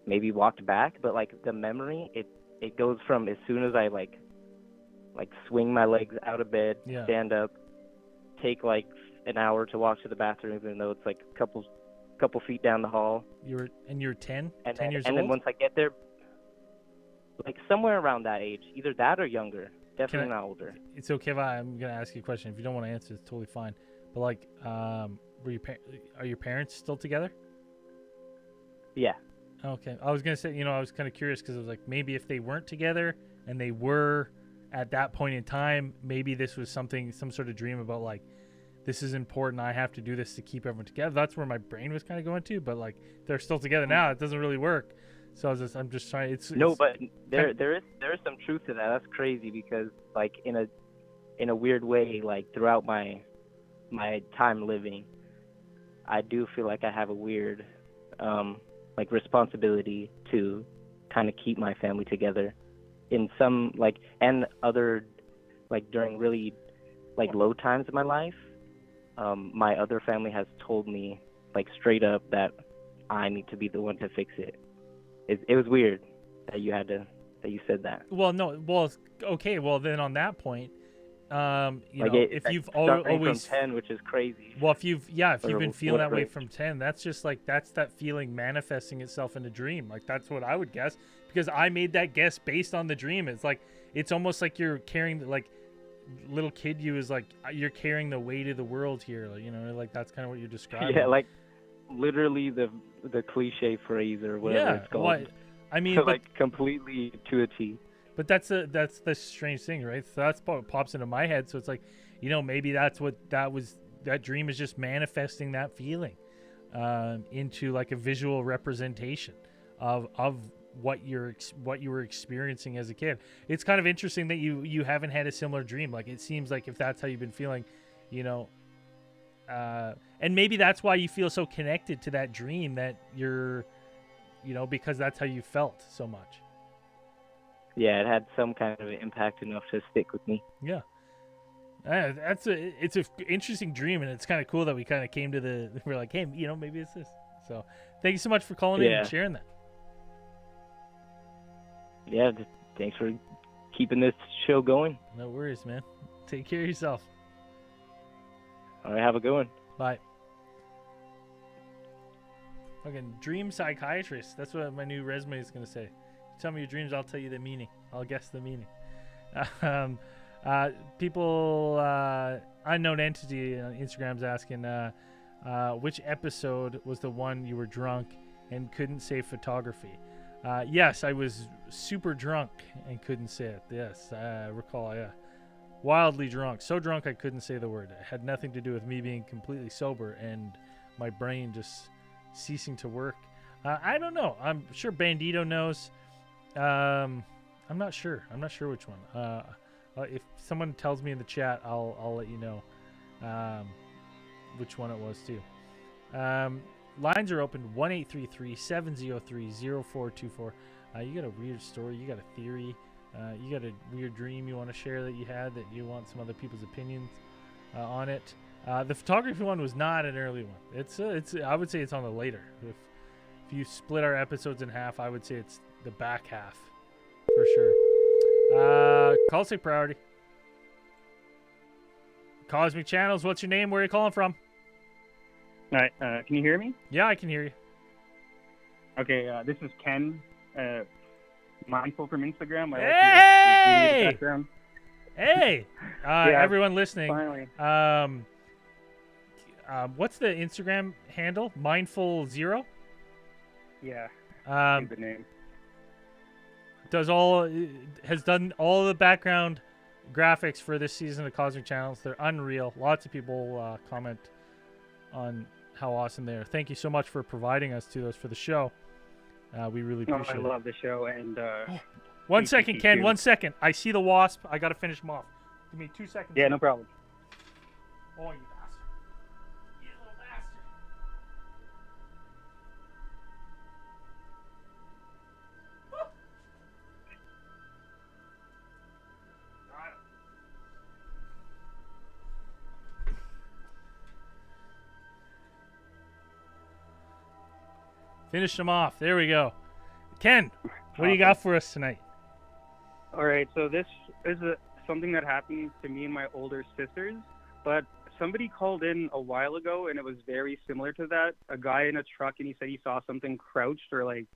maybe walked back. But like the memory, it goes from as soon as I like swing my legs out of bed, stand up, take like an hour to walk to the bathroom, even though it's like a couple feet down the hall. You're 10 years old? And then once I get there, like somewhere around that age, either that or younger. Definitely not older. It's okay if I'm gonna ask you a question. If you don't want to answer, it's totally fine. But like, are your parents still together? Yeah. Okay. I was gonna say, I was kind of curious because I was like, maybe if they weren't together and they were at that point in time, maybe this was some sort of dream about like, this is important. I have to do this to keep everyone together. That's where my brain was kind of going to. But like, they're still together now. It doesn't really work. So I'm just trying. But there is some truth to that. That's crazy because like in a weird way, like throughout my time living, I do feel like I have a weird like responsibility to kind of keep my family together in some like, and other like during really like low times of my life. My other family has told me like straight up that I need to be the one to fix it. It was weird that you said that. Well, no. Well, okay. Well, then on that point, if you've always from 10, which is crazy. Well, if you've been feeling that way from 10, that's just like that's that feeling manifesting itself in a dream. Like that's what I would guess, because I made that guess based on the dream. It's like it's almost like you're carrying like little kid you is like, you're carrying the weight of the world here. Like, you know, like that's kind of what you're describing. Yeah, like literally the cliche phrase or whatever it's called. Well, I mean, but, like completely to a T. But that's the strange thing, right? So that's what pops into my head. So it's like, you know, maybe that's what that dream is, just manifesting that feeling into like a visual representation of what you were experiencing as a kid. It's kind of interesting that you haven't had a similar dream. Like, it seems like if that's how you've been feeling, you know, and maybe that's why you feel so connected to that dream, that you're, you know, because that's how you felt so much. Yeah, it had some kind of impact enough to stick with me. Yeah. It's a interesting dream, and it's kind of cool that we kind of came to we're like, hey, you know, maybe it's this. So thank you so much for calling in and sharing that. Yeah, thanks for keeping this show going. No worries, man. Take care of yourself. All right, have a good one. Bye. Fucking dream psychiatrist. That's what my new resume is going to say. Tell me your dreams, I'll tell you the meaning. I'll guess the meaning. People, unknown entity on Instagram's asking, which episode was the one you were drunk and couldn't say photography? Yes, I was super drunk and couldn't say it. Yes, I recall, yeah. Wildly drunk. So drunk I couldn't say the word. It had nothing to do with me being completely sober and my brain just ceasing to work. I don't know. I'm sure Bandito knows. I'm not sure. I'm not sure which one. If someone tells me in the chat, I'll let you know which one it was too. Lines are open 1-833-703-0424. You got a weird story, you got a theory, you got a weird dream you want to share that you had, that you want some other people's opinions on it. The photography one was not an early one. It's I would say it's on the later. If you split our episodes in half, I would say it's the back half for sure. Call sig priority. Cosmic Channels, what's your name? Where are you calling from? All right, can you hear me? Yeah, I can hear you. Okay, this is Ken, Mindful from Instagram. Hey! Hey! Yeah, everyone listening. Finally. What's the Instagram handle? Mindful Zero? Yeah, good name. Has done all the background graphics for this season of Cosmic Channels. They're unreal. Lots of people comment on how awesome they are. Thank you so much for providing us to those for the show. We really appreciate it. I love the show. And one second, Ken. 1 second. I see the wasp. I got to finish him off. Give me 2 seconds. Yeah, no problem. Oh, you bastard. You little bastard. Finish them off. There we go. Ken, what do you got for us tonight? All right, so this is something that happened to me and my older sisters, but somebody called in a while ago, and it was very similar to that. A guy in a truck, and he said he saw something crouched, or like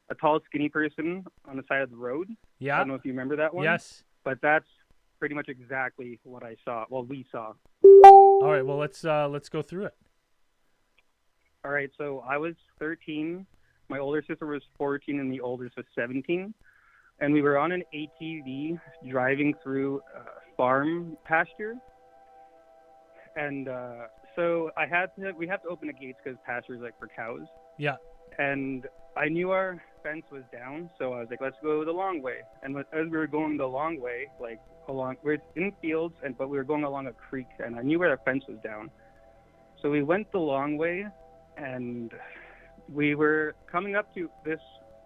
a tall, skinny person on the side of the road. Yeah. I don't know if you remember that one. Yes. But that's pretty much exactly what I saw. Well, we saw. All right, well, let's go through it. All right, so I was 13, my older sister was 14, and the oldest was 17. And we were on an ATV driving through a farm pasture. And so we had to open the gates because pasture is like for cows. Yeah. And I knew our fence was down, so I was like, let's go the long way. And as we were going the long way, we're in fields, but we were going along a creek, and I knew where our fence was down. So we went the long way, and we were coming up to this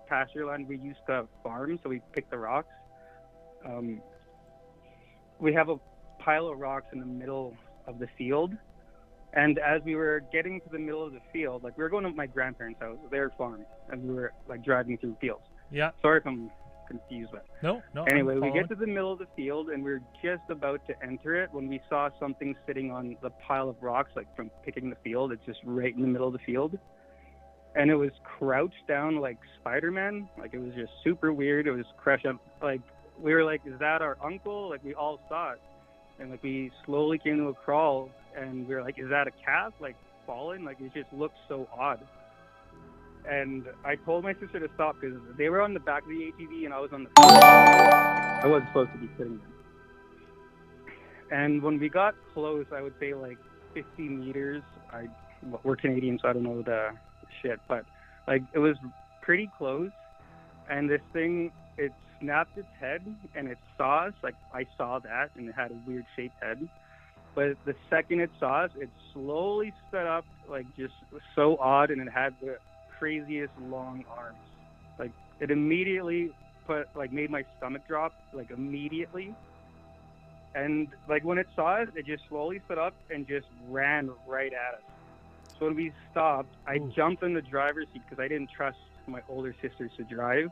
pasture land we used to farm, so we picked the rocks. We have a pile of rocks in the middle of the field, and as we were getting to the middle of the field, like we were going to my grandparents' house, their farm, and we were like driving through fields. Yeah. Sorry if I'm confused, but no. Anyway, we get to the middle of the field, and we're just about to enter it when we saw something sitting on the pile of rocks, like from picking the field. It's just right in the middle of the field. And it was crouched down like Spider-Man. Like, it was just super weird. It was crush up. Like, we were like, is that our uncle? Like, we all saw it. and like we slowly came to a crawl, and we were like, is that a cat like fallen? Like it just looked so odd. And I told my sister to stop because they were on the back of the ATV and I was on the front. I wasn't supposed to be sitting there. And when we got close, I would say like 50 meters. We're Canadian, so I don't know the shit, but like it was pretty close. And this thing, it snapped its head and it saw us. Like I saw that, and it had a weird shaped head. But the second it saw us, it slowly stood up, like just so odd, and it had the craziest long arms. Like it immediately made my stomach drop, like immediately. And like when it saw us, it just slowly stood up and just ran right at us. So when we stopped, I jumped in the driver's seat because I didn't trust my older sisters to drive,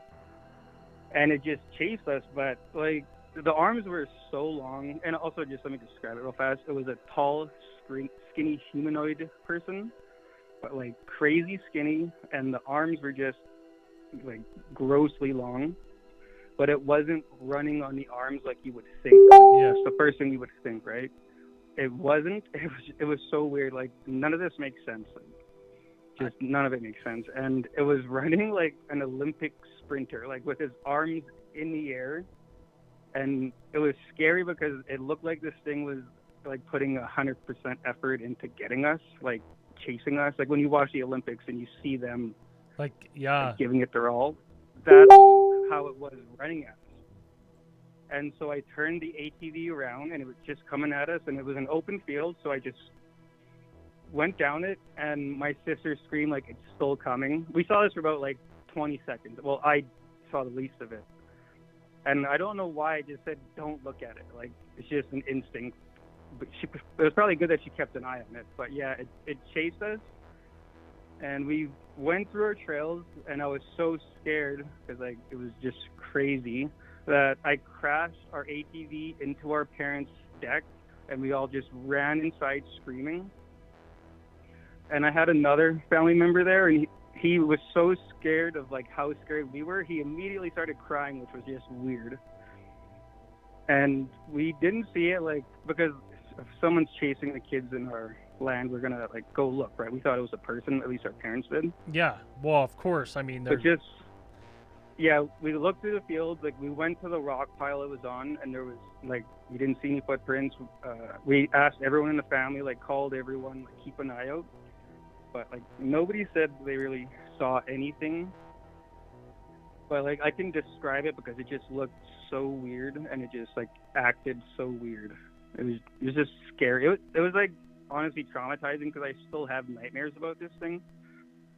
and it just chased us. But like the arms were so long, and also just let me describe it real fast. It was a tall, skinny humanoid person, but like crazy skinny, and the arms were just like grossly long. But it wasn't running on the arms like you would think. Yeah. It's the first thing you would think, right? It wasn't. It was so weird. Like none of this makes sense. Just none of it makes sense. And it was running like an Olympic sprinter, like with his arms in the air. And it was scary because it looked like this thing was like putting 100% effort into getting us, like chasing us. Like when you watch the Olympics and you see them like giving it their all, that's how it was running at us. And so I turned the ATV around and it was just coming at us, and it was an open field, so I just went down it, and my sister screamed like it's still coming. We saw this for about like 20 seconds. Well, I saw the least of it. And I don't know why I just said don't look at it. Like it's just an instinct. But it was probably good that she kept an eye on it. But yeah, it chased us, and we went through our trails, and I was so scared because like it was just crazy that I crashed our ATV into our parents' deck, and we all just ran inside screaming. And I had another family member there, and he was so scared of like how scared we were, he immediately started crying, which was just weird. And we didn't see it, like, because if someone's chasing the kids in our land, we're gonna like go look, right? We thought it was a person, at least our parents did. Yeah, well, of course. I mean, but just yeah, we looked through the fields, like we went to the rock pile it was on, and there was like we didn't see any footprints. We asked everyone in the family, like called everyone, like keep an eye out, but like nobody said they really saw anything. But like I can describe it because it just looked so weird, and it just like acted so weird. It was just scary. It was like honestly traumatizing because I still have nightmares about this thing.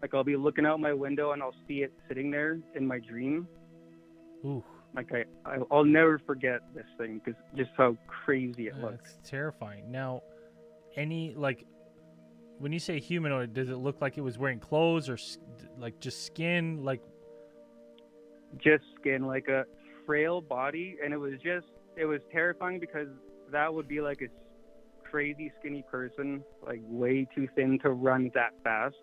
Like I'll be looking out my window and I'll see it sitting there in my dream. Ooh. Like I'll never forget this thing because just how crazy it looks. It's terrifying. Now, any like when you say humanoid, does it look like it was wearing clothes or like just skin? Like just skin, like a frail body, and it was terrifying because that would be like a crazy skinny person, like way too thin to run that fast.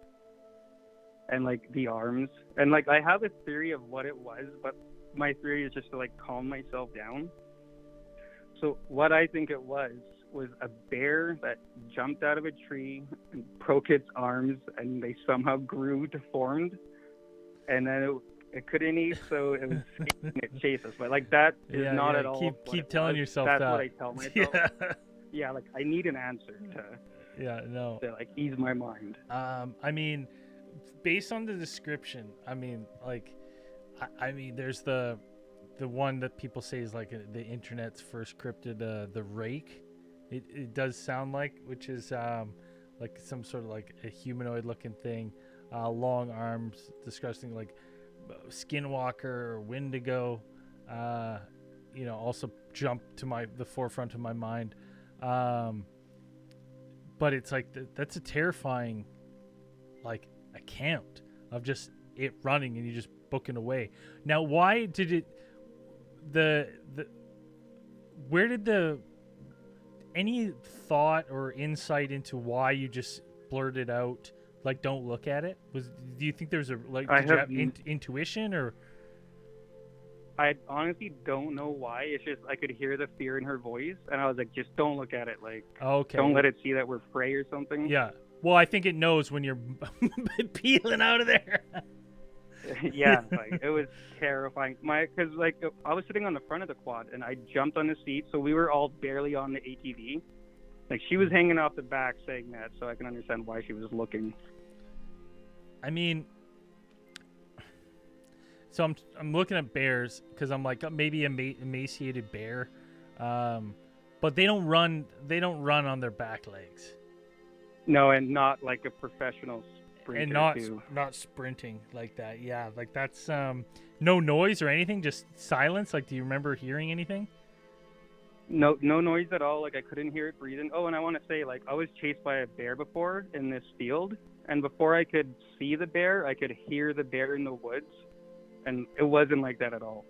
And like the arms, and like I have a theory of what it was, but my theory is just to like calm myself down. So what I think it was a bear that jumped out of a tree and broke its arms, and they somehow grew deformed, and then it couldn't eat, so it was it chased us. But like that is not at all. Keep telling yourself that's that. What I tell myself. Yeah, like I need an answer to like ease my mind. I mean, based on the description, I mean, like, I mean, there's the one that people say is like the internet's first cryptid, the rake. It does sound like, which is like some sort of like a humanoid looking thing, long arms, disgusting, like skinwalker or wendigo. You know, also jumped to the forefront of my mind. But it's like that's a terrifying, like, account of just it running and you just booking away. Now, why did it? Where did any thought or insight into why you just blurted out like don't look at it? Do you think there's a like? Did you have intuition or? I honestly don't know why. It's just I could hear the fear in her voice, and I was like, just don't look at it. Like, Okay. don't let it see that we're prey or something. Yeah. Well, I think it knows when you're peeling out of there. Yeah, like it was terrifying. Because like I was sitting on the front of the quad, and I jumped on the seat, so we were all barely on the ATV. Like she was hanging off the back saying that, so I can understand why she was looking. I mean, so I'm looking at bears because I'm like maybe a emaciated bear, but they don't run on their back legs. No, and not like a professional sprinter. And not sprinting like that. Yeah, like that's no noise or anything, just silence. Like, do you remember hearing anything? No noise at all. Like I couldn't hear it breathing. Oh, and I want to say, like I was chased by a bear before in this field, and before I could see the bear, I could hear the bear in the woods, and it wasn't like that at all.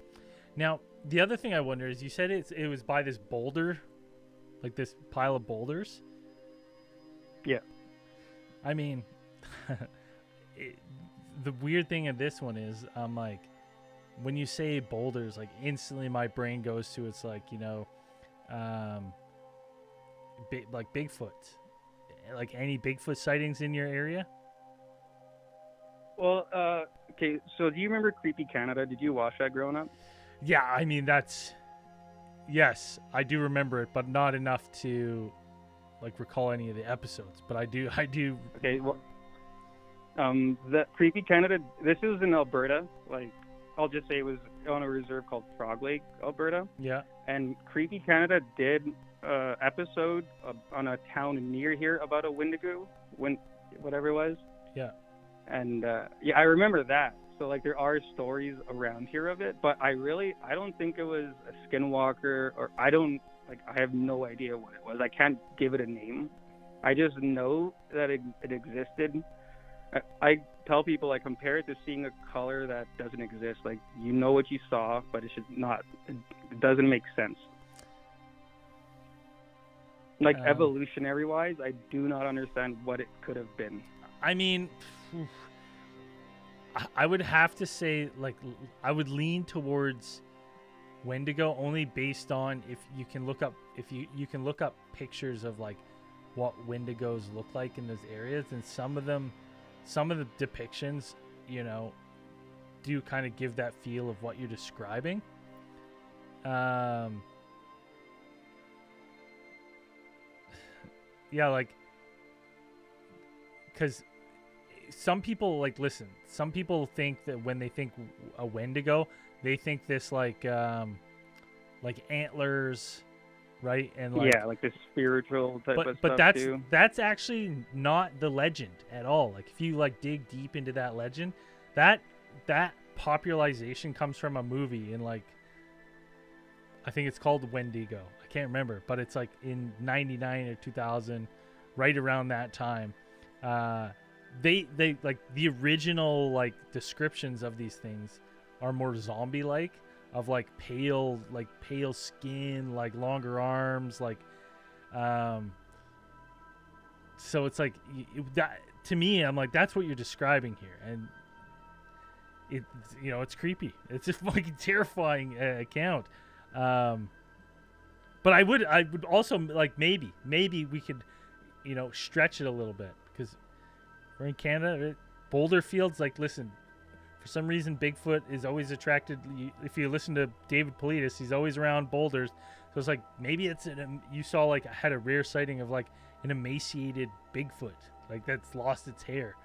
Now, the other thing I wonder is, you said it was by this boulder, like this pile of boulders. Yeah. I mean, the weird thing of this one is, I'm like, when you say boulders, like instantly my brain goes to, it's like, like Bigfoot. Like any Bigfoot sightings in your area? Well, okay, so do you remember Creepy Canada? Did you watch that growing up? Yeah, I mean, yes, I do remember it, but not enough to like recall any of the episodes, but I do. Okay, well, the Creepy Canada, this is in Alberta. Like, I'll just say it was on a reserve called Frog Lake, Alberta. Yeah. And Creepy Canada did an episode on a town near here about a Wendigo, whatever it was. Yeah. And yeah, I remember that. So like there are stories around here of it, but I don't think it was a skinwalker, or I have no idea what it was. I can't give it a name. I just know that it existed. I tell people I compare it to seeing a color that doesn't exist. Like, you know what you saw, but it doesn't make sense. Like, evolutionary wise, I do not understand what it could have been. I mean, I would have to say, like, I would lean towards Wendigo only based on if you can look up pictures of like what Wendigos look like in those areas, and some of the depictions, do kind of give that feel of what you're describing. Yeah, like, because some people some people think that when they think a Wendigo, they think this like antlers, right? And like, yeah, like the spiritual type of stuff. But that's too. actually not the legend at all. Like, if you like dig deep into that legend, that popularization comes from a movie in like, I think it's called Wendigo. I can't remember, but it's like in 99 or 2000, right around that time. They like the original like descriptions of these things are more zombie like, of like pale skin, like longer arms, like so it's like that to me. I'm like, that's what you're describing here, and it's creepy. It's a fucking terrifying account. But I would also like, maybe we could stretch it a little bit, because we're in Canada. Boulder fields, like, listen, for some reason Bigfoot is always attracted. If you listen to David Politis, he's always around boulders. So it's like, maybe you saw like, had a rare sighting of like an emaciated Bigfoot, like that's lost its hair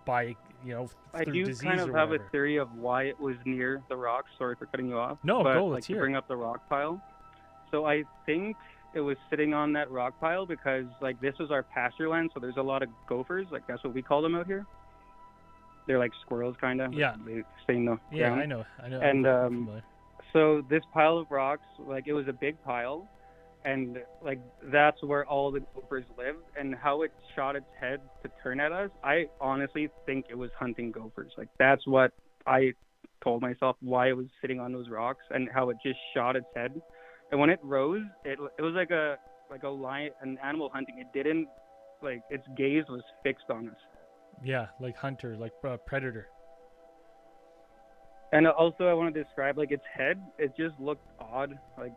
by I through do disease kind of or have whatever. a theory of why it was near the rocks. Sorry for cutting you off. No, but, go. like, Let's to hear bring it. up the rock pile. So I think it was sitting on that rock pile because like this is our pasture land, so there's a lot of gophers. Like, that's what we call them out here. They're like squirrels, kind of. Yeah. They stay in the Yeah, ground. I know. And I'm familiar. so this pile of rocks, like, it was a big pile, and like that's where all the gophers lived. And how it shot its head to turn at us, I honestly think it was hunting gophers. Like, that's what I told myself, why it was sitting on those rocks, and how it just shot its head. And when it rose, it was like a lion, an animal hunting. It didn't, like, its gaze was fixed on us. Yeah, like hunter, like predator. And also, I want to describe like its head. It just looked odd. Like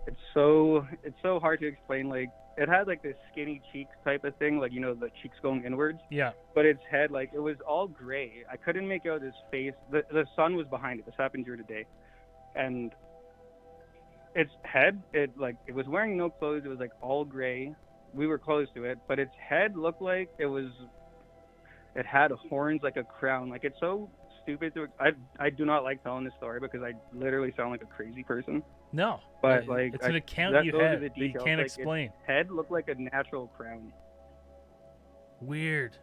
it's so hard to explain. Like it had like this skinny cheeks type of thing, like the cheeks going inwards. Yeah. But its head, like it was all gray. I couldn't make out his face. The sun was behind it. This happened during the day, and its head, it was wearing no clothes. It was like all gray. We were close to it, but its head looked like it had horns like a crown. Like it's so stupid to. I do not like telling this story because I literally sound like a crazy person. No, but like it's an account you had that you can't like, explain. Its head looked like a natural crown. Weird.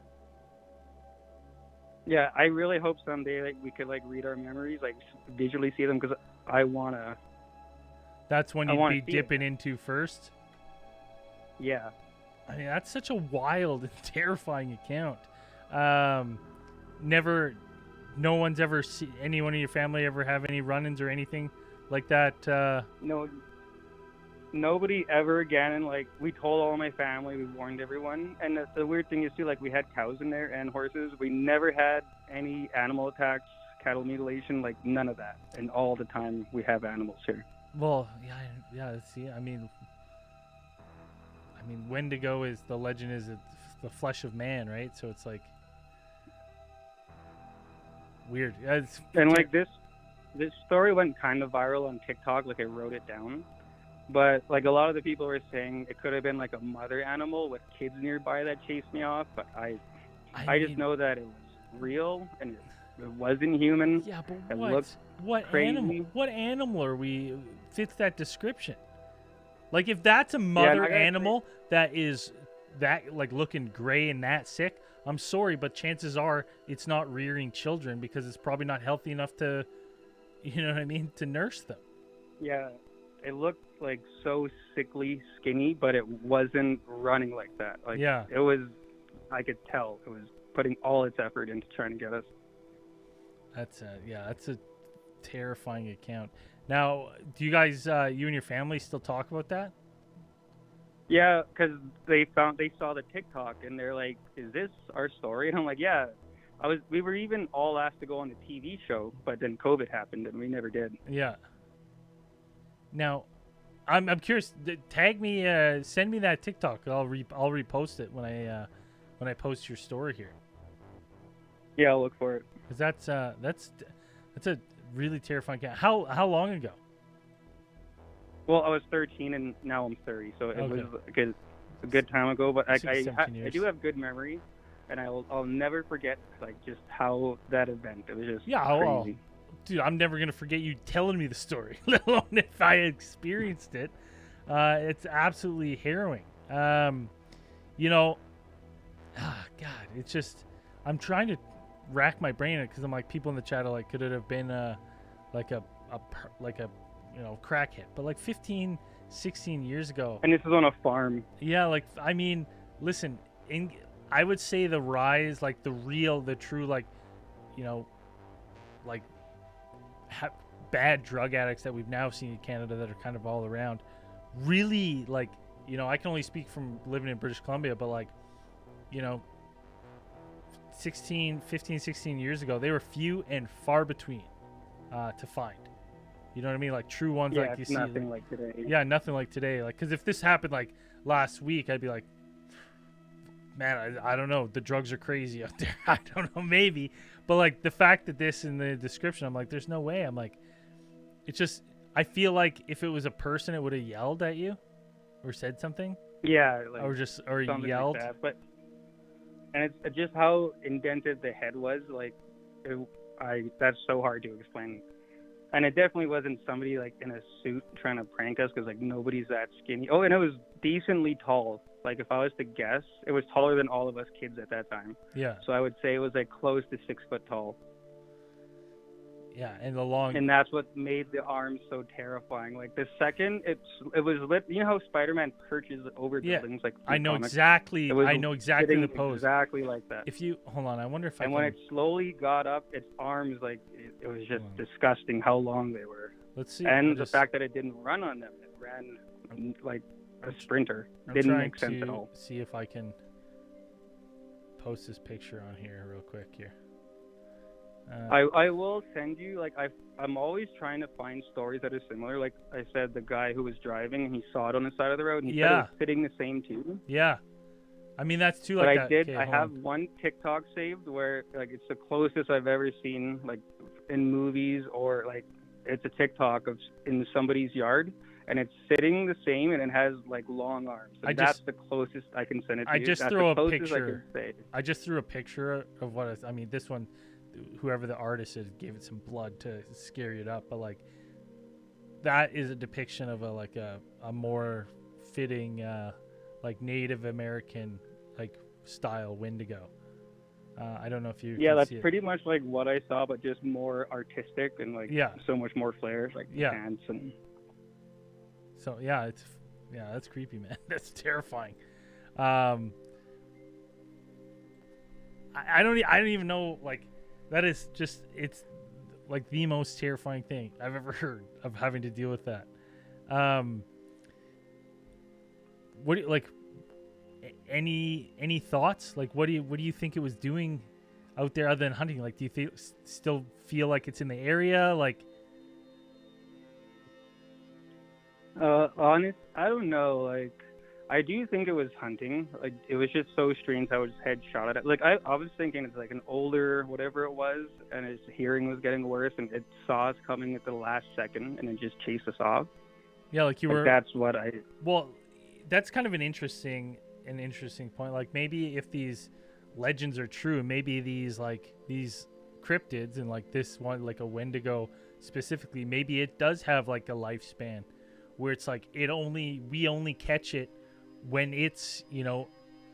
Yeah, I really hope someday like we could like read our memories, like visually see them, because I wanna. That's when you'd be dipping into first. Yeah. I mean, that's such a wild and terrifying account. No one's ever seen anyone in your family ever have any run-ins or anything like that. No. Nobody ever again, and like we told all my family, we warned everyone. And the weird thing is too, like we had cows in there and horses. We never had any animal attacks, cattle mutilation, like none of that. And all the time we have animals here. Well, yeah. See, I mean, Wendigo is the legend is the flesh of man, right? So it's like weird. And like this story went kind of viral on TikTok. Like I wrote it down. But like a lot of the people were saying it could have been like a mother animal with kids nearby that chased me off. But I just know that it was real and it wasn't human. Yeah, but it what crazy. animal? What animal are we fits that description? Like if that's a mother animal that is that like looking gray and that sick, I'm sorry, but chances are it's not rearing children because it's probably not healthy enough to, you know what I mean, to nurse them. Yeah. It looked like so sickly, skinny, but it wasn't running like that. Like it was, I could tell it was putting all its effort into trying to get us. That's a terrifying account. Now, do you guys, you and your family still talk about that? Yeah, because they saw the TikTok and they're like, "Is this our story?" And I'm like, "Yeah." We were even all asked to go on the TV show, but then COVID happened and we never did. Yeah. Now, I'm curious. Tag me, send me that TikTok. I'll repost it when I post your story here. Yeah, I'll look for it. Because that's a really terrifying account. How long ago? Well, I was 13 and now I'm 30, so it was a good time ago. But I do have good memory, and I'll never forget like just how that event. It was just crazy. Dude, I'm never going to forget you telling me the story, let alone if I experienced it. It's absolutely harrowing. God, it's just, I'm trying to rack my brain because I'm like, people in the chat are like, could it have been like a crack hit? But like 15, 16 years ago. And this is on a farm. Yeah, like, I mean, listen, I would say the rise, like the true, like, like, bad drug addicts that we've now seen in Canada that are kind of all around really, like, I can only speak from living in British Columbia, but like, 15, 16 years ago, they were few and far between to find. You know what I mean? Like true ones, like you see. Nothing like today. Yeah, nothing like today. Like, because if this happened like last week, I'd be like, man, I don't know. The drugs are crazy out there. I don't know, maybe. But like the fact that this in the description, I'm like, there's no way. I'm like, it's just, I feel like if it was a person, it would have yelled at you or said something. Yeah. Like, or yelled. Like that. And it's just how indented the head was. Like, that's so hard to explain. And it definitely wasn't somebody like in a suit trying to prank us, because like nobody's that skinny. Oh, and it was decently tall. Like if I was to guess, it was taller than all of us kids at that time. Yeah. So I would say it was like close to 6 foot tall. Yeah, and and that's what made the arms so terrifying. Like the second it was lit, you know how Spider-Man perches over buildings, like I know exactly. I know exactly the pose. Exactly like that. If you hold on, I wonder if when it slowly got up, its arms, like it was just disgusting how long they were. Let's see. And the fact that it didn't run on them, it ran like a sprinter. Didn't make sense at all. See if I can post this picture on here real quick here. I will send you, like, I'm always trying to find stories that are similar. Like I said, the guy who was driving and he saw it on the side of the road, and he said it was fitting the same too. Yeah. I mean, that's too But like I that. did. Okay, I hold have on. one TikTok saved where, like, it's the closest I've ever seen, like, in movies, or like it's a TikTok of in somebody's yard, and it's sitting the same, and it has like long arms. And that's the closest I can send it to you. Just that's threw the a closest picture. I can say. I just threw a picture of what I mean, this one, whoever the artist is, gave it some blood to scare it up, but like that is a depiction of a more fitting like Native American like style Wendigo. I don't know if you Yeah, can that's see it. pretty much like what I saw, but just more artistic and like so much more flair, like pants and. So that's creepy, man. That's terrifying. I don't even know, like, that is just, it's like the most terrifying thing I've ever heard of having to deal with that. What do you, like, any thoughts? Like, what do you think it was doing out there other than hunting? Like, do you still feel like it's in the area? Like, honest, I don't know. Like, I do think it was hunting. Like, it was just so strange how his head shot at it. Like, I was thinking it's like an older whatever it was, and his hearing was getting worse, and it saw us coming at the last second, and it just chased us off. Yeah, like you were. That's what I. Well, that's kind of an interesting point. Like, maybe if these legends are true, maybe these cryptids, and like this one, like a Wendigo specifically, maybe it does have like a lifespan where it's like we only catch it when it's,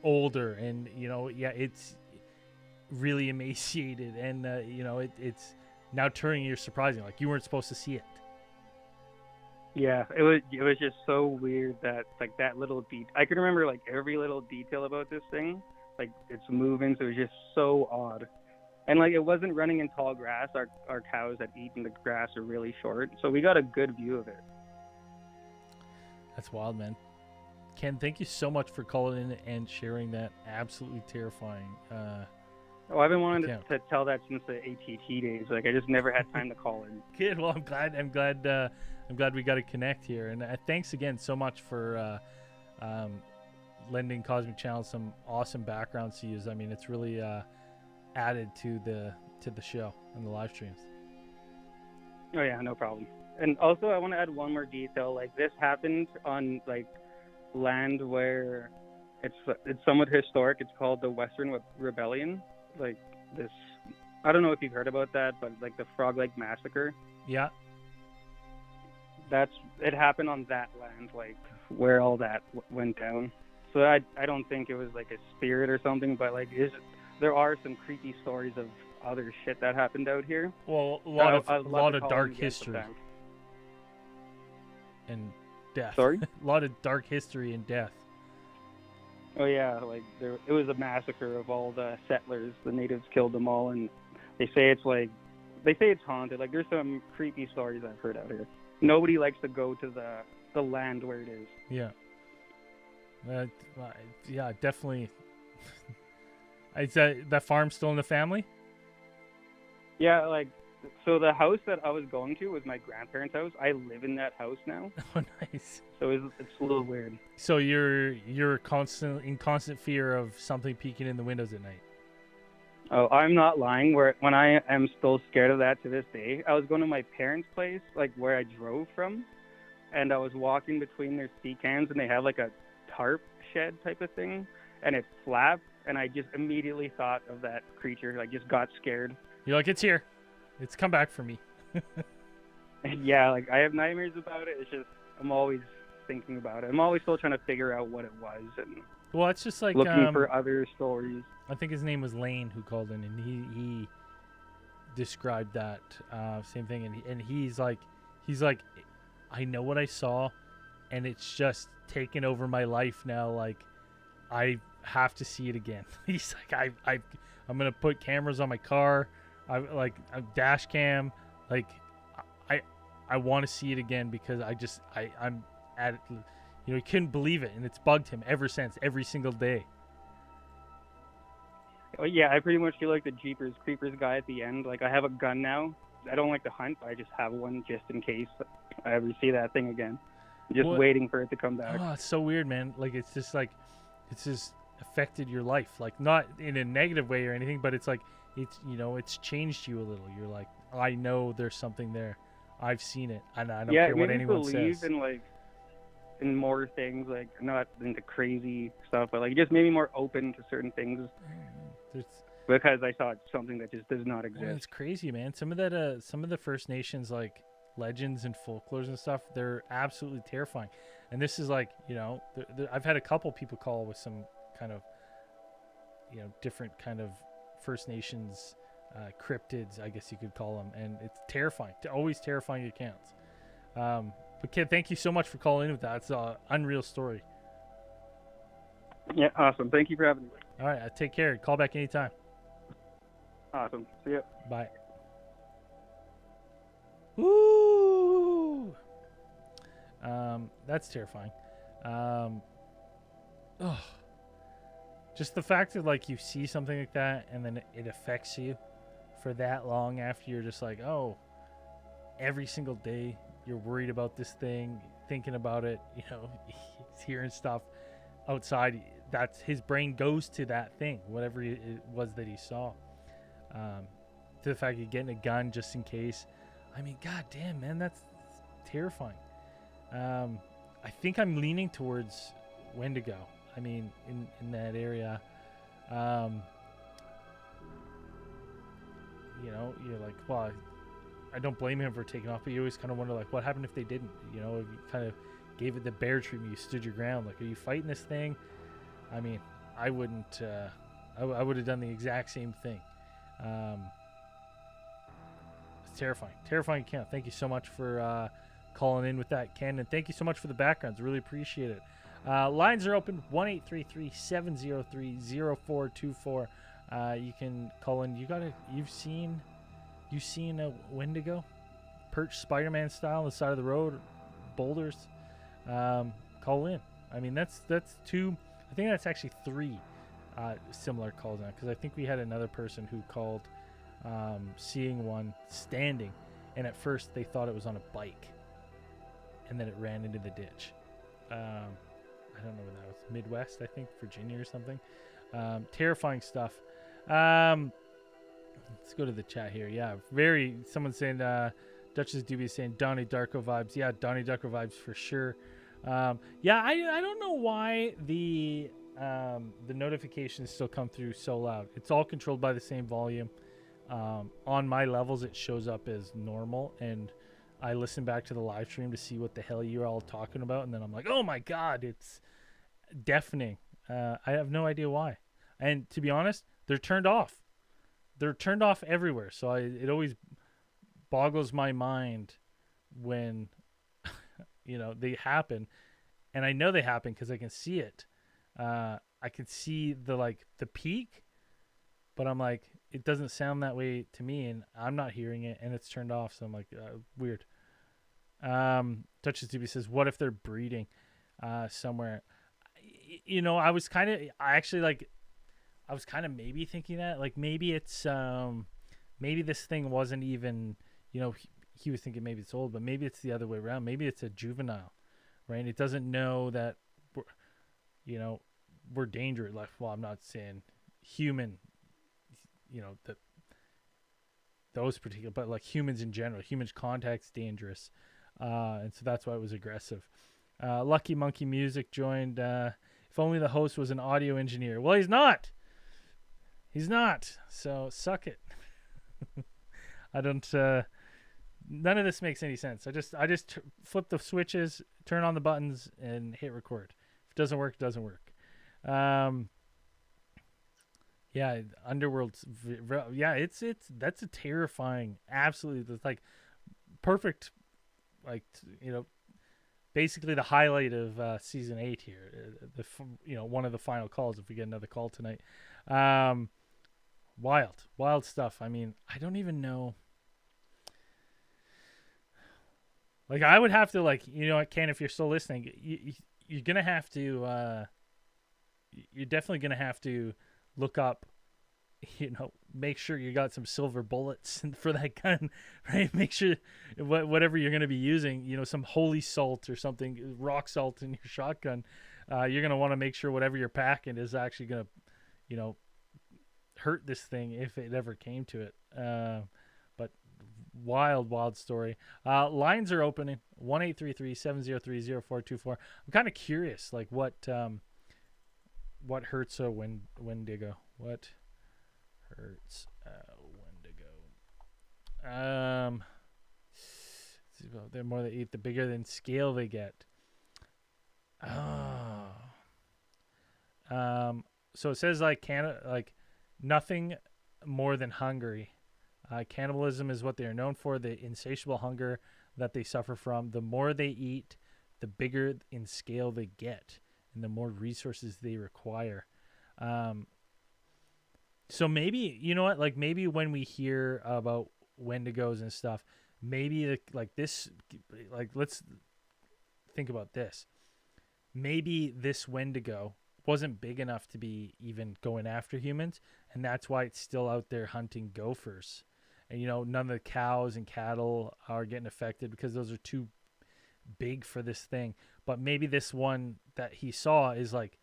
older, and it's really emaciated, and it's now turning you surprising, like you weren't supposed to see it. Yeah, it was just so weird that, like, that little I can remember like every little detail about this thing, like its movements. It was just so odd, and like it wasn't running in tall grass. Our cows that eat in the grass are really short, so we got a good view of it. That's wild, man. Ken, thank you so much for calling in and sharing that absolutely terrifying. I've been wanting to tell that since the ATT days. Like, I just never had time to call in. Good. Well, I'm glad we got to connect here, and thanks again so much for lending Cosmic Channel some awesome backgrounds to use. I mean, it's really added to the show and the live streams. Oh yeah, no problem. And also, I want to add one more detail. Like, this happened on like land where it's somewhat historic. It's called the Western Rebellion. Like, this, I don't know if you've heard about that, but like the Frog Lake Massacre. Yeah. It happened on that land, like where all that went down. So I don't think it was like a spirit or something, but like there are some creepy stories of other shit that happened out here. Well, a lot of dark history and death. Sorry? A lot of dark history and death. Oh yeah, like it was a massacre of all the settlers. The natives killed them all, and they say it's haunted. Like, there's some creepy stories I've heard out here. Nobody likes to go to the land where it is. Yeah. Yeah, definitely. Is that farm still in the family? Yeah, like, so the house that I was going to was my grandparents' house. I live in that house now. Oh, nice. So it's a little weird. So you're in constant fear of something peeking in the windows at night. Oh, I'm not lying. When I am still scared of that to this day. I was going to my parents' place, like where I drove from, and I was walking between their sea cans, and they have like a tarp shed type of thing, and it flapped, and I just immediately thought of that creature. I just got scared. You're like, it's here. It's come back for me. Yeah, like, I have nightmares about it. It's just, I'm always thinking about it. I'm always still trying to figure out what it was, and well, it's just like looking for other stories. I think his name was Lane who called in, and he described that same thing, and he's like, I know what I saw, and it's just taken over my life now. Like, I have to see it again. He's like, I'm gonna put cameras on my car. I like a dash cam. Like, I want to see it again because I'm at it. He couldn't believe it, and it's bugged him ever since, every single day. Oh, yeah, I pretty much feel like the Jeepers Creepers guy at the end. Like, I have a gun now. I don't like to hunt, but I just have one just in case I ever see that thing again. Just What- waiting for it to come back. Oh, it's so weird, man. Like it's just affected your life. Like not in a negative way or anything, but it's like it's changed you a little. You're like, I know there's something there. I've seen it, and I don't Yeah, care it what made me anyone believe says. in more things, like not into crazy stuff, but like it just made me more open to certain things There's, because I saw something that just does not well, exist. it's crazy, man. Some of the First Nations like legends and folklores and stuff, they're absolutely terrifying. And this is like, I've had a couple people call with some kind of, different kind of First Nations cryptids, I guess you could call them, and it's terrifying. Always terrifying accounts. But kid, thank you so much for calling in with that. It's an unreal story. Yeah, awesome. Thank you for having me. All right, take care. Call back anytime. Awesome. See ya. Bye. Woo! That's terrifying. Just the fact that like you see something like that and then it affects you for that long after you're just like, oh, every single day you're worried about this thing, thinking about it, he's hearing stuff outside. That's his brain goes to that thing, whatever it was that he saw. To the fact of getting a gun just in case. I mean, god damn, man, that's terrifying. I think I'm leaning towards Wendigo. I mean, in that area, you're like, well, I don't blame him for taking off, but you always kind of wonder, like, what happened if they didn't? If you kind of gave it the bear treatment, you stood your ground. Like, are you fighting this thing? I mean, I wouldn't. I would have done the exact same thing. It's terrifying account. Thank you so much for calling in with that, Ken, and thank you so much for the backgrounds. Really appreciate it. Lines are open 1-833-703-0424. You can call in. You've seen a Wendigo perched Spider-Man style on the side of the road, boulders. Call in. I mean, that's two. I think that's actually three similar calls now, because I think we had another person who called seeing one standing, and at first they thought it was on a bike, and then it ran into the ditch. I don't know where that was. Midwest, I think, Virginia or something. Terrifying stuff. Let's go to the chat here. Yeah, someone's saying, Duchess Doobie is saying Donnie Darko vibes. Yeah, Donnie Darko vibes for sure. Yeah, I don't know why the notifications still come through so loud. It's all controlled by the same volume. On my levels, it shows up as normal, and I listen back to the live stream to see what the hell you're all talking about, and then I'm like, oh my god, it's deafening. I have no idea why. And to be honest, they're turned off. They're turned off everywhere, so it always boggles my mind when they happen, and I know they happen because I can see it. I can see the peak, but I'm like, it doesn't sound that way to me, and I'm not hearing it, and it's turned off. So I'm like, weird. Duchess DB says, what if they're breeding somewhere? I was kind of maybe thinking that, like, maybe it's maybe this thing wasn't even, he was thinking maybe it's old, but maybe it's the other way around. Maybe it's a juvenile, right? It doesn't know that we're dangerous. Like, well, I'm not saying human, those particular, but like humans in general, humans contact's dangerous. And so that's why it was aggressive. Lucky Monkey Music joined. If only the host was an audio engineer. Well, he's not. So suck it. I don't. None of this makes any sense. I just flip the switches, turn on the buttons, and hit record. If it doesn't work, it doesn't work. Yeah, Underworld's. Yeah, that's a terrifying. Absolutely, it's like perfect. Like, basically the highlight of season 8 here. One of the final calls if we get another call tonight. Wild stuff. I mean, I don't even know. Like, I would have to, Ken, if you're still listening, you're gonna have to. You're definitely gonna have to look up make sure you got some silver bullets for that gun, right? Make sure whatever you're going to be using, some holy salt or something, rock salt in your shotgun. You're going to want to make sure whatever you're packing is actually going to, hurt this thing if it ever came to it. But wild story. Lines are opening 1-833-703-0424. I'm kind of curious, like what hurts a Wendigo? What hurts Wendigo? The more they eat, the bigger than scale they get. So it says like nothing more than hungry. Cannibalism is what they are known for, the insatiable hunger that they suffer from. The more they eat, the bigger in scale they get, and the more resources they require. So maybe, you know what, like maybe when we hear about Wendigos and stuff, maybe like this, like let's think about this. Maybe this Wendigo wasn't big enough to be even going after humans, and that's why it's still out there hunting gophers. And none of the cows and cattle are getting affected because those are too big for this thing. But maybe this one that he saw is like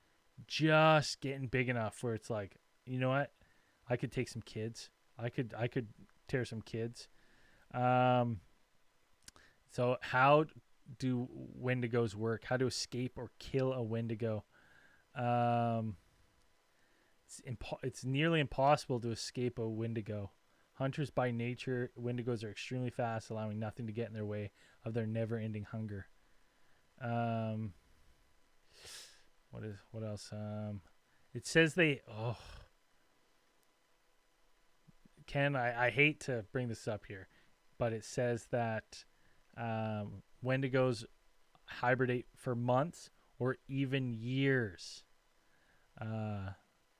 just getting big enough where it's like, you know what, I could take some kids. I could tear some kids. So how do Wendigos work? How to escape or kill a Wendigo? It's nearly impossible to escape a Wendigo. Hunters by nature, Wendigos are extremely fast, allowing nothing to get in their way of their never-ending hunger. What else? It says Ken, I hate to bring this up here, but it says that Wendigos hibernate for months or even years.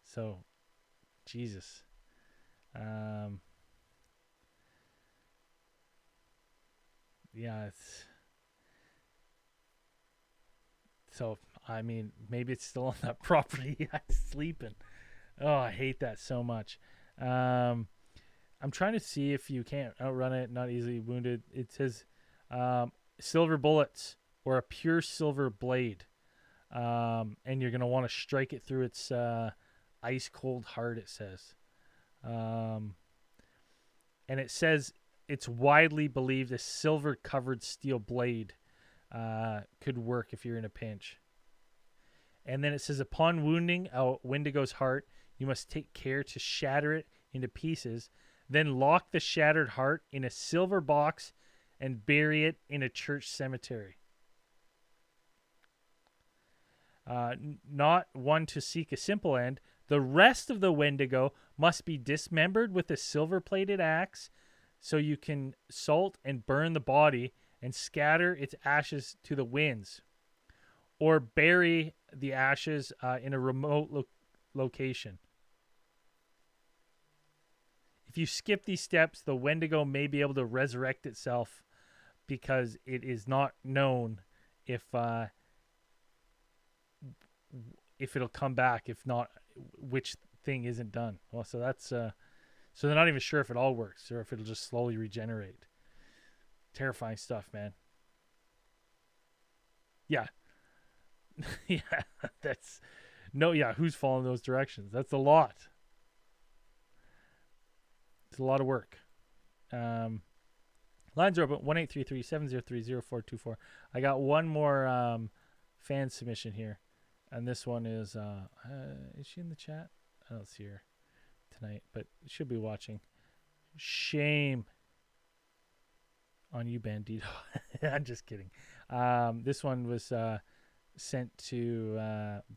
So, Jesus. Yeah, so, I mean, maybe it's still on that property. I'm sleeping. Oh, I hate that so much. I'm trying to see if you can't outrun it, not easily wounded. It says silver bullets or a pure silver blade. And you're going to want to strike it through its ice cold heart, it says. And it says it's widely believed a silver covered steel blade could work if you're in a pinch. And then it says upon wounding a Wendigo's heart, you must take care to shatter it into pieces, then lock the shattered heart in a silver box and bury it in a church cemetery. Not one to seek a simple end. The rest of the Wendigo must be dismembered with a silver-plated axe so you can salt and burn the body and scatter its ashes to the winds. Or bury the ashes in a remote location. If you skip these steps, the Wendigo may be able to resurrect itself because it is not known if it'll come back, if not, which thing isn't done. Well, so that's so they're not even sure if it all works or if it'll just slowly regenerate. Terrifying stuff, man. Yeah. Yeah, who's following those directions? That's a lot. It's a lot of work. Lines are open 1-833-703-0424. I got one more fan submission here. And this one is she in the chat? I don't see her tonight, but should be watching. Shame on you, Bandito. I'm just kidding. This one was sent to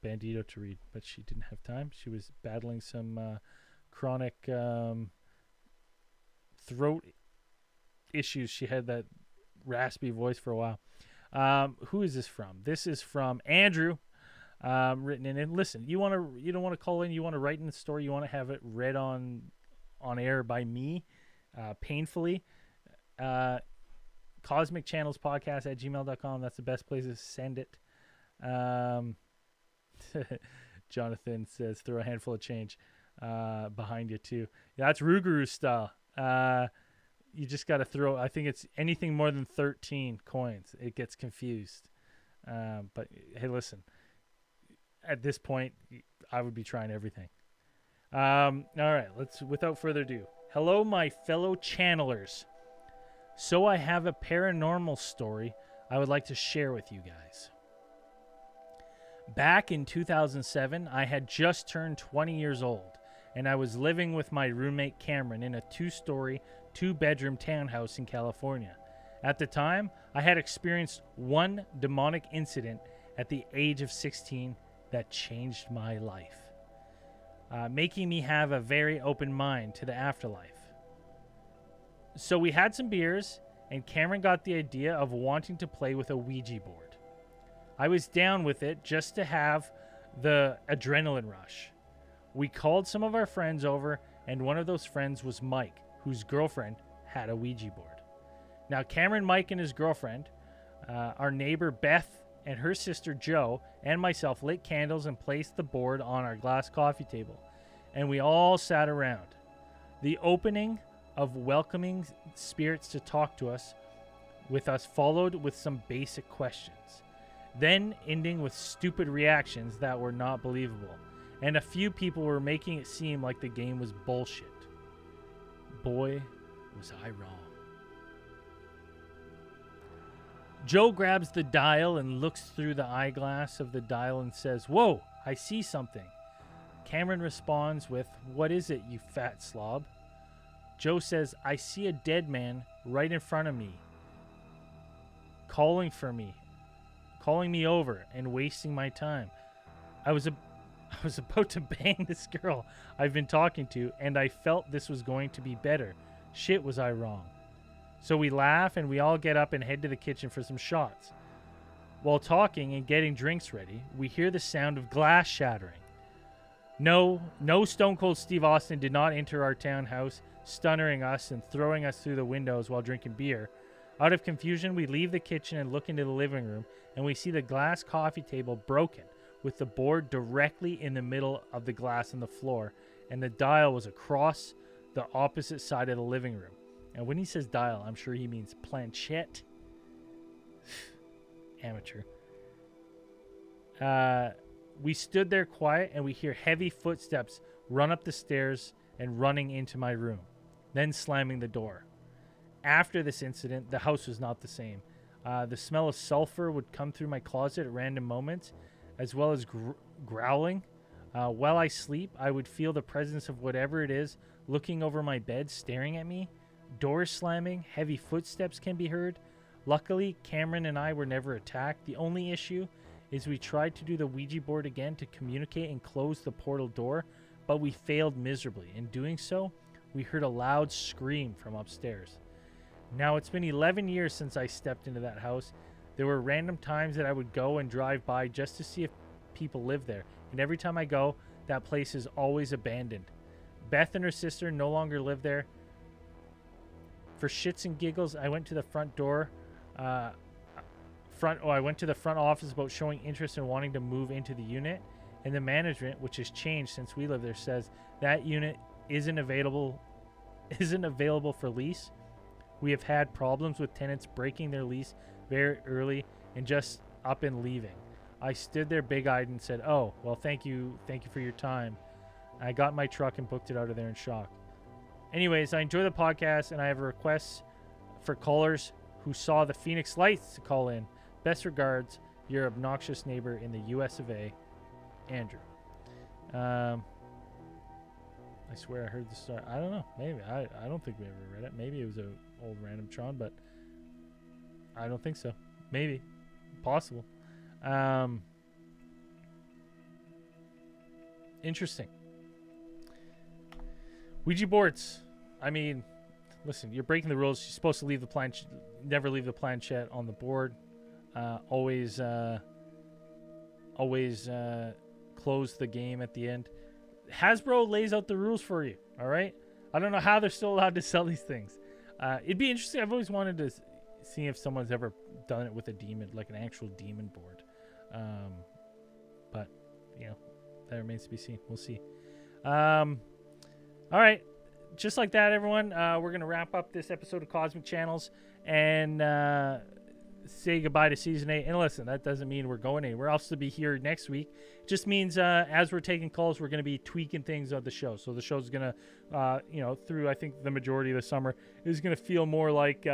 Bandito to read, but she didn't have time. She was battling some chronic throat issues. She had that raspy voice for a while. Who is this from? This is from Andrew. Written in. And listen, you don't want to call in, you want to write in the story, you want to have it read on air by me, painfully. CosmicChannelsPodcast@gmail.com. That's the best place to send it. Jonathan says throw a handful of change. behind you too. Yeah, that's Rougarou style. You just got to throw. I think it's anything more than 13 coins. It gets confused. But hey, listen. At this point, I would be trying everything. All right, let's. Without further ado, hello, my fellow channelers. So I have a paranormal story I would like to share with you guys. Back in 2007, I had just turned 20 years old, and I was living with my roommate Cameron in a 2-story, 2-bedroom townhouse in California. At the time, I had experienced one demonic incident at the age of 16 that changed my life, making me have a very open mind to the afterlife. So we had some beers, and Cameron got the idea of wanting to play with a Ouija board. I was down with it just to have the adrenaline rush. We called some of our friends over, and one of those friends was Mike, whose girlfriend had a Ouija board. Now, Cameron, Mike, and his girlfriend, our neighbor Beth, and her sister Joe, and myself lit candles and placed the board on our glass coffee table, and we all sat around. The opening of welcoming spirits to talk to us with us followed with some basic questions, then ending with stupid reactions that were not believable, and a few people were making it seem like the game was bullshit. Boy, was I wrong. Joe grabs the dial and looks through the eyeglass of the dial and says, "Whoa, I see something." Cameron responds with, "What is it, you fat slob?" Joe says, "I see a dead man right in front of me, calling me over and wasting my time. I was about to bang this girl I've been talking to, and I felt this was going to be better. Shit, was I wrong." So we laugh and we all get up and head to the kitchen for some shots. While talking and getting drinks ready, we hear the sound of glass shattering. No Stone Cold Steve Austin did not enter our townhouse, stunning us and throwing us through the windows while drinking beer. Out of confusion, we leave the kitchen and look into the living room, and we see the glass coffee table broken, with the board directly in the middle of the glass on the floor, and the dial was across the opposite side of the living room. And when he says dial, I'm sure he means planchette. Amateur. We stood there quiet, and we hear heavy footsteps run up the stairs and running into my room, then slamming the door. After this incident, the house was not the same. The smell of sulfur would come through my closet at random moments, as well as growling. While I sleep, I would feel the presence of whatever it is looking over my bed, staring at me. Doors slamming, heavy footsteps can be heard. Luckily, Cameron and I were never attacked. The only issue is we tried to do the Ouija board again to communicate and close the portal door, but we failed miserably. In doing so, we heard a loud scream from upstairs. Now, it's been 11 years since I stepped into that house. There were random times that I would go and drive by just to see if people live there, and every time I go, that place is always abandoned. Beth and her sister no longer live there. For shits and giggles, I went to the front office about showing interest in wanting to move into the unit, and the management, which has changed since we live there, says that unit isn't available for lease. We have had problems with tenants breaking their lease very early and just up and leaving. I stood there big-eyed and said, "Oh, well, thank you for your time." I got my truck and booked it out of there in shock. Anyways, I enjoy the podcast, and I have a request for callers who saw the Phoenix Lights to call in. Best regards, your obnoxious neighbor in the US of A, Andrew. I swear I heard the story. I don't know. Maybe. I don't think we ever read it. Maybe it was an old random Tron, but I don't think so. Maybe. Possible. Interesting. Ouija boards. I mean, listen, you're breaking the rules. You're supposed to leave the planchette, never leave the planchette on the board. Always close the game at the end. Hasbro lays out the rules for you, all right? I don't know how they're still allowed to sell these things. It'd be interesting. I've always wanted to see if someone's ever done it with a demon, like an actual demon board. But, that remains to be seen. We'll see. All right. Just like that, everyone, we're going to wrap up this episode of Cosmic Channels and say goodbye to Season 8. And listen, that doesn't mean we're going anywhere else to be here next week. It just means as we're taking calls, we're going to be tweaking things on the show. So the show's going to, through, I think, the majority of the summer, is going to feel more like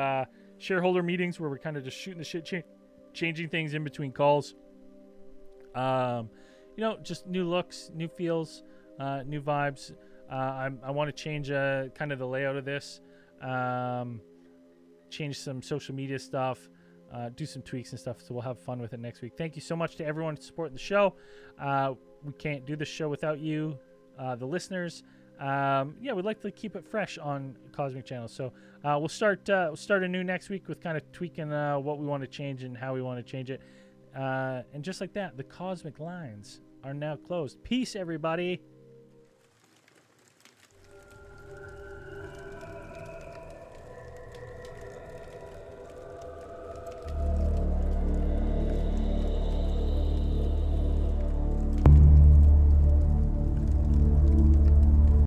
shareholder meetings where we're kind of just shooting the shit, changing things in between calls. Just new looks, new feels, new vibes. I want to change kind of the layout of this, change some social media stuff, do some tweaks and stuff. So we'll have fun with it next week. Thank you so much to everyone supporting the show. We can't do this show without you, the listeners. We'd like to keep it fresh on Cosmic Channel. So we'll start anew next week with kind of tweaking what we want to change and how we want to change it. And just like that, the Cosmic lines are now closed. Peace, everybody.